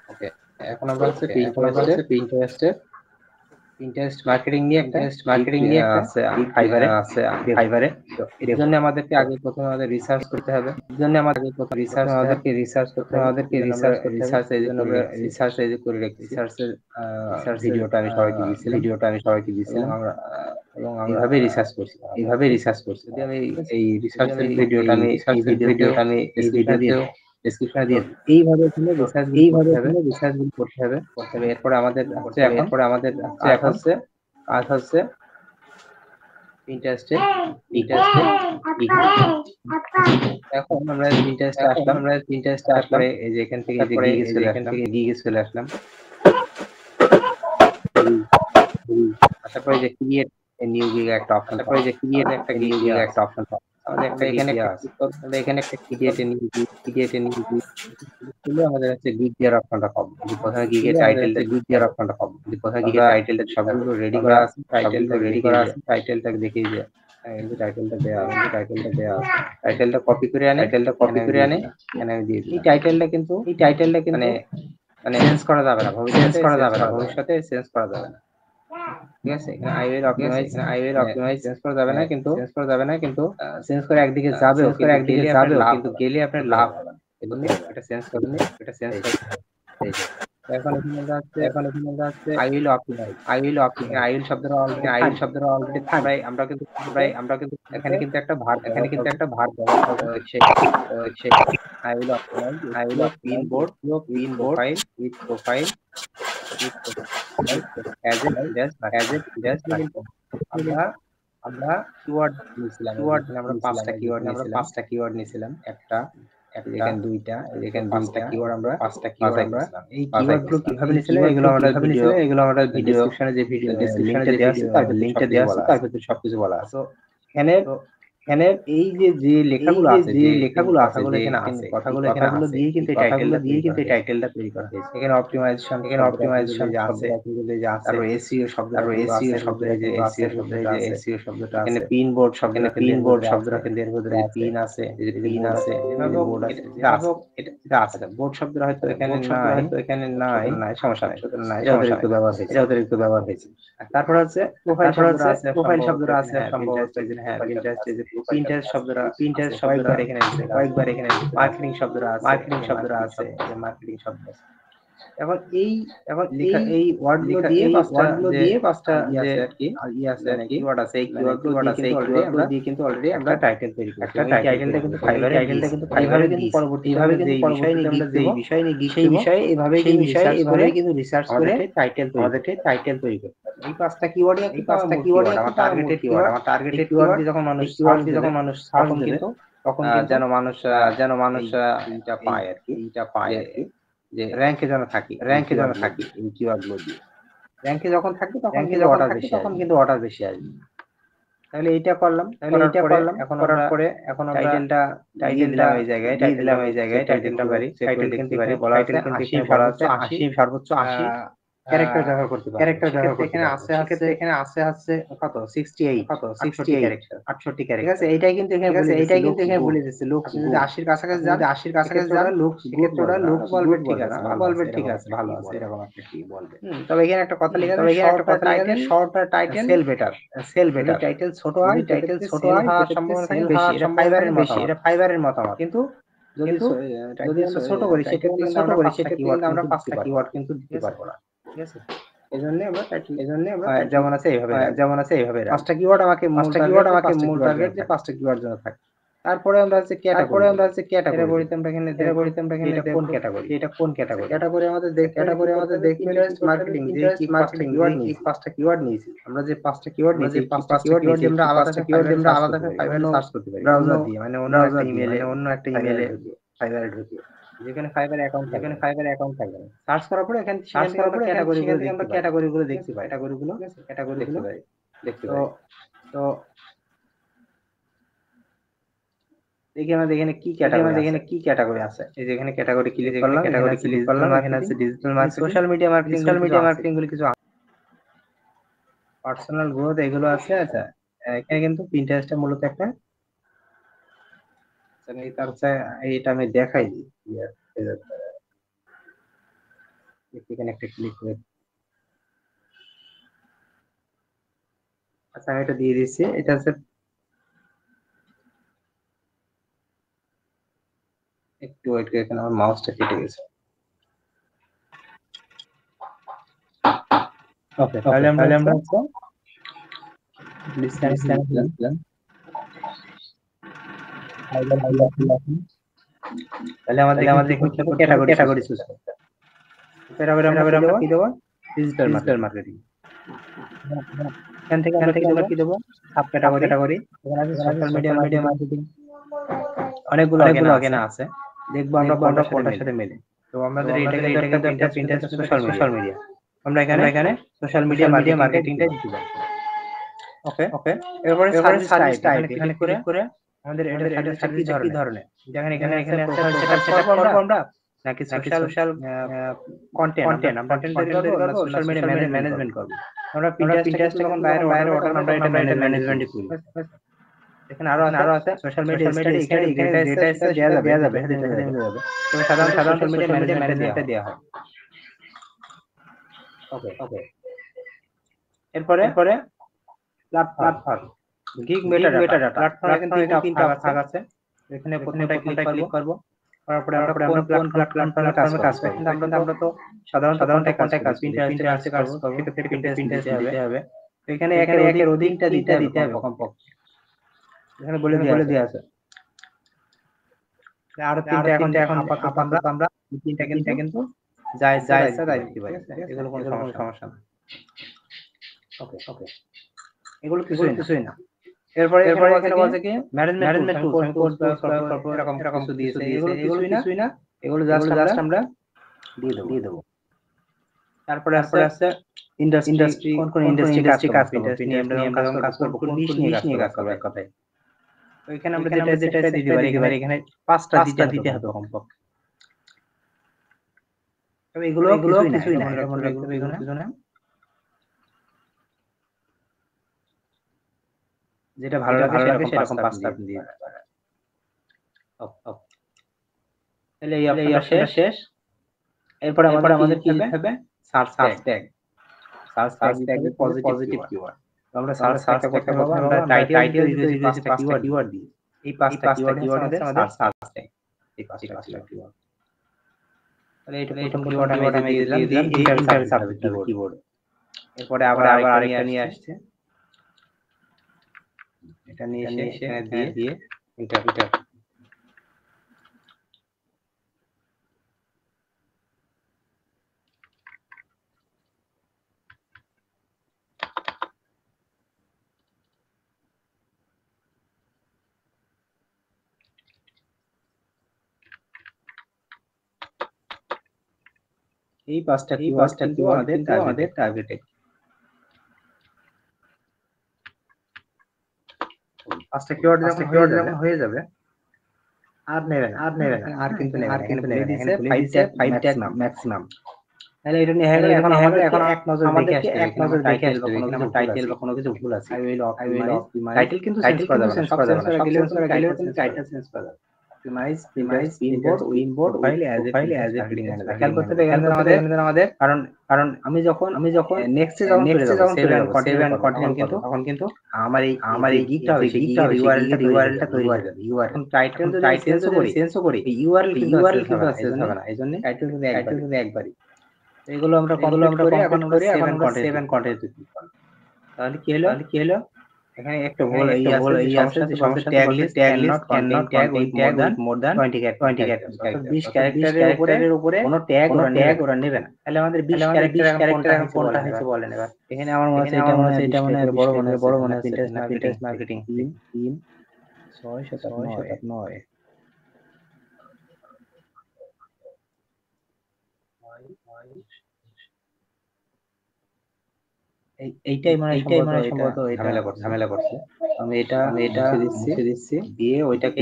ওকে, এখন আমরা হচ্ছে Pinterest মার্কেটিং নিয়ে একটা আছে ফাইবারে তো এর জন্য আমাদেরকে আগে প্রথমে আমাদের রিসার্চ করতে হবে এই জন্য আমরা রিসার্চ এই যে করে রেখেছি রিসার্চের ভিডিওটা আমি সবাইকে দিয়েছিলাম এবং আমরা এইভাবে রিসার্চ করছি যদি আমি এই রিসার্চের এই ভিডিওটা আমি এই ভিডিওতেও ডেসক্রিপশনে দিয়ে দিই এইভাবে রিসার্চ গুলো করতে হবে এরপরে আমাদের হচ্ছে এখন কাজ হচ্ছে Pinterest-এ এখন আমরা Pinterest-এ তারপরে এই যে এখান থেকে গিগে চলে আসলাম আসার পরে যে ক্রিয়েট নিউ গিগ একটা অপশন আমাদের একটা এখানে একটা ক্রিয়েট নিউ গিগ আমাদের হচ্ছে গিগ দেওয়ার অপশনটা পাবো প্রথমে গিগের টাইটেলটা সবগুলো রেডি করা আছে টাইটেলটাকে দেখি যে টাইটেলটা দেওয়া টাইটেলটা কপি করে আনে এখানে আমি দিয়ে দিই এই টাইটেলটা কিন্তু মানে চেঞ্জ করা যাবে না ভবিষ্যতে চেঞ্জ করা যাবে না ঠিক আছে এখানে আই উইল অপটিমাইজ চেঞ্জ করা যাবে না কিন্তু চেঞ্জ করে একদিকে যাবে কিন্তু গেলে আপনার লাভ হবে না এজন্য এটা চেঞ্জ করবেন এখন এখানে হচ্ছে আই উইল অপটিমাইজ শব্দটা অলরেডি থাকবে আমরা কিন্তু এখানে কিন্তু একটা ভার্ব ব্যবহার করব সেই I will optimise pin board profile as a আমরা কিওয়ার্ড নিয়েছিলাম আমরা পাঁচটা কিওয়ার্ড নিয়েছিলাম একটা এখানে দুইটা পাঁচটা কিওয়ার্ড আমরা এই কিওয়ার্ডগুলো কিভাবে নিয়েছিলাম এগুলো আমরা ভিডিও ডেসক্রিপশনে যে ভিডিও লিংকটা দেওয়া আছে তার ভিতরে সবকিছু বলা আছে তো এখানে এই যে লেখাগুলো আছে কথাগুলো এখানে দিয়ে কিন্তু এই টাইটেলটা তৈরি করা হয়েছে এখানে অপটিমাইজেশন আছে তারপর এসইও শব্দটা যে এসইও শব্দটা আছে পিন বোর্ড শব্দটা কিন্তু এর ভিতরে পিন আছে এটা আছে বোর্ড শব্দটা হয়তো এখানে নাই সমস্যা নাই এটা অতিরিক্ত ব্যবহার হয়েছে তারপর হচ্ছে প্রোফাইল শব্দটা আছে সম্ভবত Pinterest শব্দটা কয়েকবার এখানে মার্কেটিং শব্দটা আছে মার্কেটিং শব্দ আছে এখন এই ওয়ার্ডগুলো দিয়ে পাঁচটা যে কিওয়ার্ড আছে এই কিওয়ার্ডগুলো দিয়ে কিন্তু অলরেডি আমরা টাইটেল তৈরি করেছি এই টাইটেলটা কিন্তু ফাইবারে এইভাবে কিন্তু পরবর্তীতে আমরা যে বিষয় নিয়ে সেই বিষয়ে এভাবে কিন্তু রিসার্চ করে টাইটেল তৈরি করতে হবে এই পাঁচটা কিওয়ার্ড আমার টার্গেটেড কিওয়ার্ড দিয়ে যখন মানুষ সার্চ দেবে তখন যেন মানুষ এইটা পায় আর কি যে র্যাঙ্কে যেন থাকি এই কিওয়ার্ডগুলো দিয়ে র্যাঙ্কে যখন থাকবে তখন কিন্তু অর্ডার বেশি আসবে তাহলে এইটা করলাম এখন টাইটেলটা দিলাম এই জায়গায় টাইটেলটা টাইটেল কিন্তু এখানে বলা আছে 80 সর্বোচ্চ 80 ক্যারেক্টার ব্যবহার করতে পারবে এখানে আছে কত 68 ক্যারেক্টার 68 ক্যারেক্টার ঠিক আছে এইটাই কিন্তু এখানে বলে দিচ্ছে লোক যদি 80 এর কাছাকাছি যান লোক সেক্ষেত্রে লোক বলবে ঠিক আছে ভালো আছে এরকম একটা কি বলবে তবে এখানে একটা কথা লেখা আছে short title sell better title ছোট হয় হওয়ার সম্ভাবনা থাকে বেশি এটা ফাইবারের মতামত কিন্তু যদি ছোট করি সেক্ষেত্রে আমরা পাঁচটা কিওয়ার্ড কিন্তু দিতে পারবো না ঠিক আছে এজন্য আমরা যেমন আছে এইভাবে পাঁচটা কিওয়ার্ড আমাকে মূল টার্গেট যে পাঁচটা কিওয়ার্ড যেন থাকে তারপরে আমরা হচ্ছে ক্যাটাগরি আমরা এখানে এটা কোন ক্যাটাগরি আমাদের দেখতে মার্কেটিং যে পাঁচটা কিওয়ার্ড নিয়েছি আমরা যে পাঁচটা কিওয়ার্ড নিয়েছি আমরা আলাদা ফাইবারে সার্চ করতে পারি ব্রাউজার দিয়ে মানে অন্য একটা ইমেলে ফাইবারে ঢুকে যেখানে ফাইবার অ্যাকাউন্ট থাকবে সার্চ করার পরে এখানে আমরা ক্যাটাগরিগুলো দেখতে পাই তো দেখি আমাদের এখানে কি ক্যাটাগরি আছে এই যে এখানে ক্যাটাগরি ক্লিক করলাম এখানে আছে digital marketing social media marketing গুলো কিছু পার্সোনাল গ্রোথ এগুলো আছে আচ্ছা এখানে কিন্তু Pinterest মূলত একটা এইটা আমি দেখাই দিই এখানে একটা ক্লিক করে আচ্ছা আমি এটা দিয়ে দিচ্ছি এটা হচ্ছে একটু ওয়েট করে এখানে আমার মাউসটা কেটে গেছে ওকে তাহলে আমরা ডিসটেন্স দিলাম তাহলে আমাদের ক্যাটাগরি চুজ করতে হবে আমরা কি দেব ডিজিটাল মার্কেটিং এখান থেকে আমরা কি দেব sub category social media marketing অনেকগুলো এখানে আছে দেখবো আমরা কোনটার সাথে মেলে তো আমাদের এটাকে একটা Pinterest সোশ্যাল মিডিয়া আমরা এখানে সোশ্যাল মিডিয়া মার্কেটিংটা দিতে যাই ওকে এরপরে সার্ভিস টাইপ এখানে ক্লিক করে আমাদের এটা কি ধরনের যেখানে এখানে প্রোফাইল সেটআপ করব আমরা নাকি সোশ্যাল কন্টেন্ট আমরা কন্টেন্ট তৈরি করব সোশ্যাল মিডিয়া ম্যানেজমেন্ট করব আমরা Pinterest যখন বাইরে অর্ডার আমরা এটা ম্যানেজমেন্টই করি এখানে আরো আছে সোশ্যাল মিডিয়া স্টাডি এখানে ডেটা দেয়া যাবে তো সাধারণত সোশ্যাল মিডিয়া ম্যানেজমেন্টটা দেয়া হয় ওকে এরপরে প্ল্যাটফর্ম গিগ মেটাডাটা প্ল্যাটফর্মে কিন্তু তিনটা ভাগ আছে এখানে প্রথমটা ক্লিক করব তারপরে আমরা কোন প্ল্যাটফর্মে কাজ করব কিন্তু আমরা তো সাধারণত কাজ Pinterest কাজ করব সেটা Pinterest দিতে হবে তো এখানে একের অধিকটা দিতে হবে কমপক্ষে এখানে বলে দেয়া আছে আর তিনটা এখন আপাতত আমরা তিনটা কিন্তু যাই দিতে পারি এগুলো কোনো সমস্যা না ওকে এগুলো কিছুই না এরপরে এখানে বলছে কি ম্যানেজমেন্ট টুলস এরকম কিছু দিয়েছে এগুলো কিছুই না এগুলো জাস্ট আমরা দিয়ে দেব তারপরে আছে ইন্ডাস্ট্রি কোন ইন্ডাস্ট্রি কাজ নিয়ে আমরা কাজ করব কোন নিশ নিয়ে কাজ করব এক কথায় তো এখানে আমরা যেটা দিতে পারি এখানে পাঁচটা দিতে হবে কমপক্ষে তবে এগুলো কিছুই না এগুলো কিছু না যেটা ভালো লাগে সেরকম পাঁচটা আপনি দিয়ে তাহলে এই অপশনটা শেষ এরপর আমাদের কি হবে সার্চ ট্যাগ ট্যাগে পজিটিভ কিওয়ার্ড আমরা সার্চটা করতে পারবো আমরা টাইটেল দিয়েছি পাঁচটা কিওয়ার্ড দিয়ে এই পাঁচটা কিওয়ার্ড হচ্ছে আমাদের সার্চ ট্যাগ এই পাঁচটা কিওয়ার্ড তাহলে এটা প্রথম কিওয়ার্ড আমি দিলাম ইন্টারসার্ভিস কিওয়ার্ড এরপরে আবার আরেকটা নিয়ে আসছে এটা নিয়ে এসে এখানে দিয়ে ইন্টার এই পাঁচটা কিন্তু আমাদের টার্গেটে পাঁচটা কিওয়ার্ড যখন হয়ে যাবে আর নেবেন আর কিন্তু দিয়েছে 5 ট্যাগ ম্যাক্সিমাম তাহলে এটা নিয়ে এখন আমাদের এক নজর দেখে আসতে হবে কোনো টাইটেল বা কোনো কিছু ভুল আছে টাইটেল কিন্তু চেঞ্জ করা যাবে না টাইটেল চেঞ্জ করা যাবে optimize inboard file as a marketing manager খেয়াল করতে হবে আমাদের কারণ আমি যখন নেক্সটে যখন চলে যাব সেভেন কন্টেন্ট কিন্তু তখন কিন্তু আমার এই গিগটা হবে সেই গিগের ইউআরএলটা তৈরি হয়ে যাবে ইউআরএল টাইটেল চেঞ্জ করি ইউআরএল কিন্তু চেঞ্জ হবে না এইজন্য টাইটেল কিন্তু একবারই এগুলো আমরা করে এখন আমরা সেভেন কন্টেন্ট তাহলে কি হলো এখানে একটা ভুল এই আছে সমস্যা tag list can not contain more than 20 character 20 ক্যারেক্টারের উপরে কোনো ট্যাগ ওরা নেবে না তাহলে আমাদের 20 ক্যারেক্টার কোনটা হচ্ছে বলেন এবার এখানে আমার মনে হচ্ছে এটা মনে হয় বড় মনে হচ্ছে Pinterest মার্কেটিং 3 6 7 9 এইটাই সম্ভবত ঝামেলা করছে আমি এটা মুছে দিচ্ছি দিয়ে ওইটাকে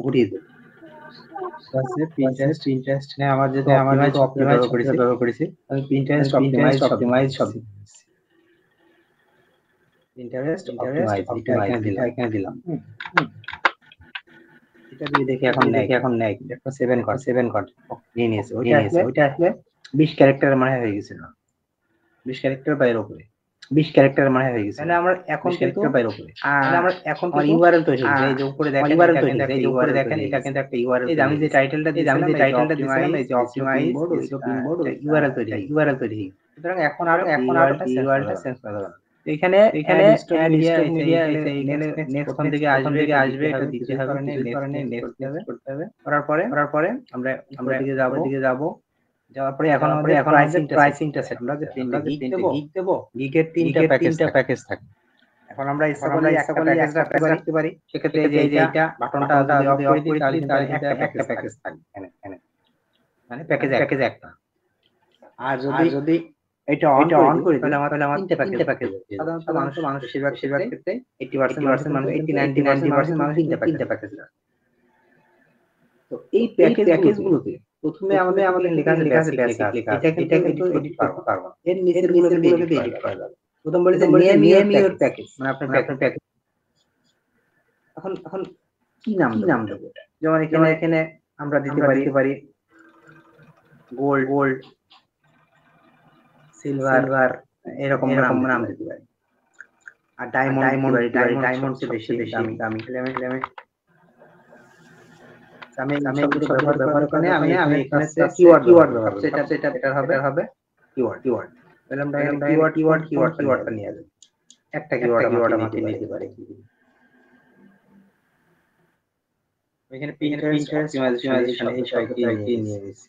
ঘুরিয়ে দেব আছে Pinterest নে আমার যেটা ব্যবহার করেছি আমি Pinterest অপটিমাইজ সব Pinterest অপটিমাইজ এখানে দিলাম এটা দিয়ে দেখি এখন নেয় দেখো 7 কর নিয়ে নিয়েছে ওইটা আসলে 20 ক্যারেক্টার মানে হয়ে গেছিল, 20 ক্যারেক্টার বাইরের উপরে, 20 ক্যারেক্টার মানে হয়ে গেছে। তাহলে আমরা এখন কিন্তু বাইরের উপরে, তাহলে আমরা এখন কিন্তু ইউআরএল তৈরি করব। এই যে উপরে দেখেন, ইউআরএল তৈরি করব। এই যে উপরে দেখেন, এটা কিন্তু একটা ইউআরএল। এই যে আমি যে টাইটেলটা দিয়েছিলাম, এই যে অপটিমাইজ ডিসপ্লিন বোর্ড, ইউআরএল তৈরি, ইউআরএল তৈরি। সুতরাং এখন আর ইউআরএলটা চেঞ্জ করা যাবে না। এখানে অ্যাড মিডিয়া নেক্সট কোন দিকে আসবে, এটা দিতে হবে, নেক্সট করতে হবে। করার পরে আমরা দিকে যাব। যাওয়ার পরে এখন আমাদের প্রাইসিংটা সেট। আমরা যে প্রিন্টে গিগ দেব, গিগের তিনটা প্যাকেজ থাকে। এখন আমরা ইচ্ছা করলে একটা প্যাকেজ রাখতে পারি। সেক্ষেত্রে এই যে এইটা বাটনটা যদি অফ করে দিই, তাহলে কিন্তু একটা প্যাকেজ থাকবে এখানে, মানে প্যাকেজ একটা। আর যদি এটা অন করে দিই, তাহলে আমার তিনটা প্যাকেজ। সাধারণত মানুষ বেশিরভাগ ক্ষেত্রে 80% মানুষ 80-90% মানুষ তিনটা প্যাকেজ রাখে। তো এই প্যাকেজগুলোতে প্রথমে আমাদের লেখা আছে বেসিক লেখা আছে। এটা কিন্তু এডিট করতে পারবো না। এর নিচের গুলো কিন্তু এডিট করা যাবে। প্রথম বলে যে নিয়ার ইওর প্যাকেজ, মানে আপনার প্যাকেজ। এখন কি নাম দেব? যেমন এখানে আমরা দিতে পারি গোল্ড, সিলভার, এরকম নাম দিতে পারি। আর ডায়মন্ড বেশি দামি। আমি শব্দ ব্যবহার করে আমি এখানে কিওয়ার্ড ব্যবহার করব। এটা হবে কিওয়ার্ড। তাহলে আমরা কিওয়ার্ডটা নিয়ে যাব। একটা কিওয়ার্ড আমাকে নিতে পারে। এখানে পিন্টারেস্ট অপটিমাইজেশন এই শব্দটা নিয়ে নিয়েছি।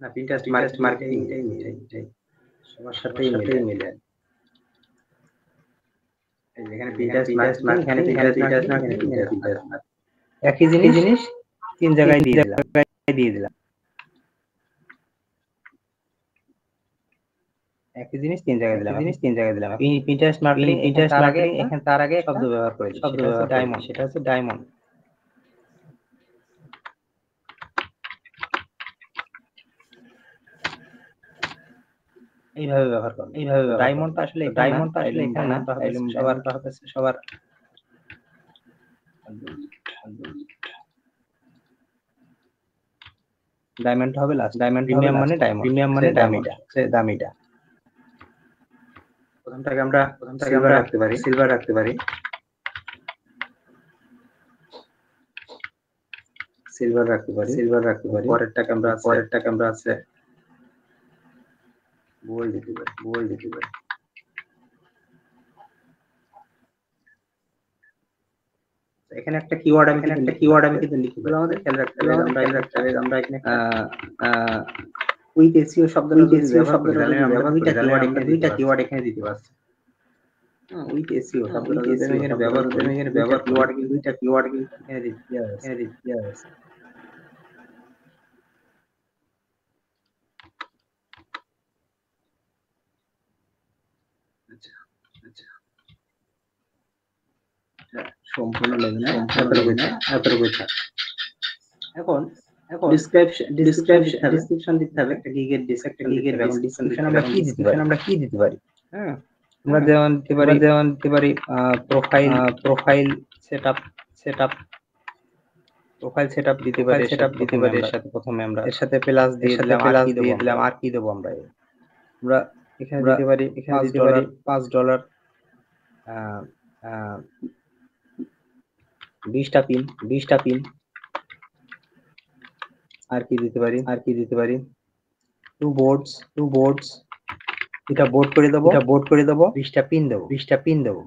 না, পিন্টারেস্ট মার্কেটিংটাই নিয়ে সবার সাথেই মিলে। এখানে পিন্টারেস্ট মার্কেটিং, এখানে পিন্টারেস্ট মার্কেটিং। একই জিনিস তিন জায়গায় দিয়ে দিলাম। একই জিনিস তিন জায়গায় দিলাম। পিন্টারেস্ট মার্কেটিং এখানে তার আগে শব্দ ব্যবহার করে দিই। সেটা হচ্ছে ডায়মন্ড। এইভাবে ব্যবহার করব। ডায়মন্ডটা আসলে এখানে না, সবার ডায়মন্ডটা হবে লাস্ট। প্রিমিয়াম মানে ডায়মন্ড, দামিটা। প্রথমটাকে আমরা সিলভার রাখতে পারি। পরেরটাকে আমরা আছে গোল্ড দিতে পারি। এখানে একটা কিওয়ার্ড আমি কিন্তু লিখে দিলাম। আমাদের খেয়াল রাখতে হবে, আমরা এখানে উইথ এসইও শব্দটা যদি ব্যবহার করি, তাহলে আমরা দুইটা কিওয়ার্ড এখানে দিতে পারছি। উইথ এসইও শব্দটা যদি আমি এখানে ব্যবহার করি, দুইটা কিওয়ার্ড কিন্তু এখানে দিতে হবে। আচ্ছা, সম্পূর্ণ লেগে না, এতটুকুই থাক। এখন ডেসক্রিপশন দিতে হবে। একটা গিগের ডেসক্রিপশন আমরা কি দিতে পারি? হ্যাঁ, আমরা যেমন দিতে পারি প্রোফাইল সেটআপ দিতে পারি। এর সাথে প্রথমে আমরা এর সাথে প্লাস দিয়ে দিলাম। আর কি দেবো আমরা এখানে দিতে পারি $5, 20টা পিন। আর কি দিতে পারি? 2 বোর্ডস। এটা বোর্ড করে দেবো। 20টা পিন দেবো।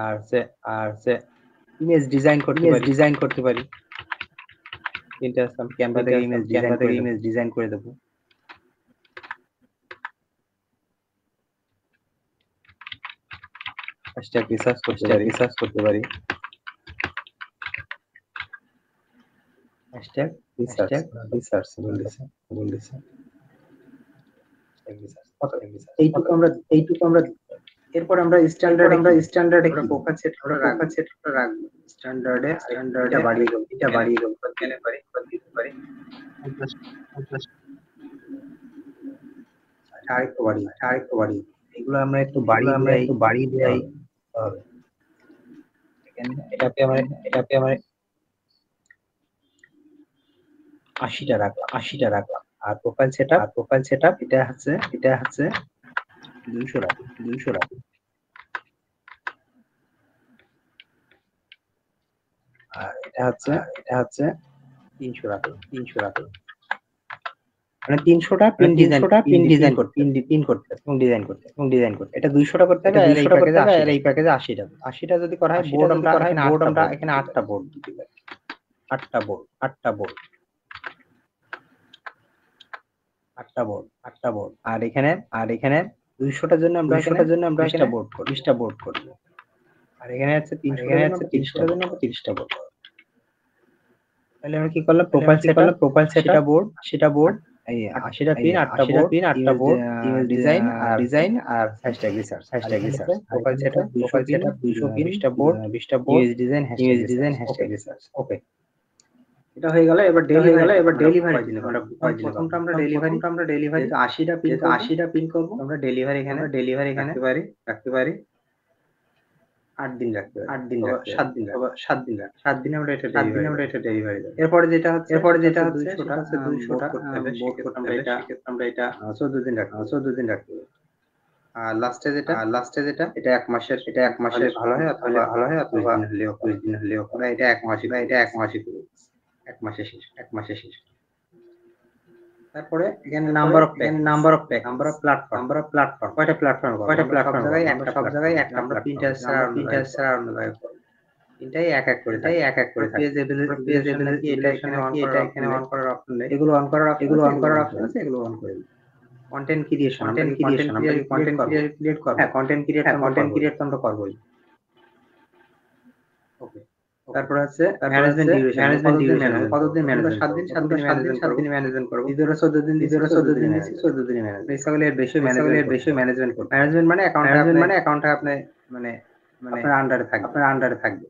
আর সে ইমেজ ডিজাইন করতে পারি। ক্যানভা থেকে ইমেজ ডিজাইন করে দেবো। হ্যাশট্যাগ রিসার্চ করতে পারি। হ্যাশট্যাগ রিসার্চ বলেছে। এইটুকু আমরা এরপর আমরা স্ট্যান্ডার্ডে প্রোফাইল সেট রাখবো। স্ট্যান্ডার্ডে এটা বাড়িয়ে দেবো। দিতে পারি। আরেকটু বাড়িয়ে। এগুলো আমরা একটু বাড়িয়ে দেই হবে। এটাকে আমার 80টা রাখলাম। আর প্রোফাইল সেটআপ এটা হচ্ছে 200 রাখলাম। আর এটা হচ্ছে 300 রাখলাম। মানে 300টা পিন ডিজাইন করতে এবং ডিজাইন করতে এটা 200টা করতে হবে আর এই প্যাকেজে 80টা যদি করা হয় বোর্ড আমরা এখানে 8টা বোর্ড দিতে পারি। 8টা বোর্ড আর এখানে 200টার জন্য আমরা 20টা বোর্ড করব। আর এখানে আছে 300টার জন্য 30টা বোর্ড। তাহলে আমরা কি করলাম প্রোফাইল সেটা বোর্ড এই 80টা পিন 8টা বোর্ড ডিজাইন আর hashtag research profile setup 200 pin 20টা board image design hashtag research. Okay, এটা হয়ে গেল। এবার ডেলিভারি প্রথমটা আমরা ডেলিভারি 80টা পিন করব। আমরা ডেলিভারি এখানে রাখতে পারি 8 দিন রাখতে পারি 7 দিন আমরা এটা ডেলিভারি দেব। এরপরে যেটা হচ্ছে 200টা বোর্ড করতে হবে আমরা এটা 14 দিন রাখতে পারি। আর লাস্টে যেটা এটা 1 মাসের ভালো হয় অথবা 20 দিন হলেও আমরা এটা 1 মাসই করি। 1 মাসে শেষ। তারপরে এখানে নাম্বার অফ প্ল্যাটফর্ম কয়টা প্ল্যাটফর্ম সব জায়গায় একটা আমরা Pinterest ছাড়া অন্য জায়গায় করব। এটাই এক এক করে পেজ এবিলিটি এটা এখানে অন করার অপশন নেই। এগুলো অন করার অপশন আছে, এগুলো অন করে দিই। কন্টেন্ট ক্রিয়েশন আমরা ক্রিয়েট করব। হ্যাঁ, কন্টেন্ট ক্রিয়েট আমরা করবই। ওকে, তারপর আছে ম্যানেজমেন্ট ডিউরেশন কতদিন ম্যানেজমেন্ট 7 দিন ম্যানেজমেন্ট করব। 14 দিন নিছি 14 দিন ম্যানেজমেন্ট। বেসিক্যালি এর বেশি ম্যানেজমেন্ট করব। ম্যানেজমেন্ট মানে অ্যাকাউন্টে আপনি মানে আপনার আন্ডারে থাকবে।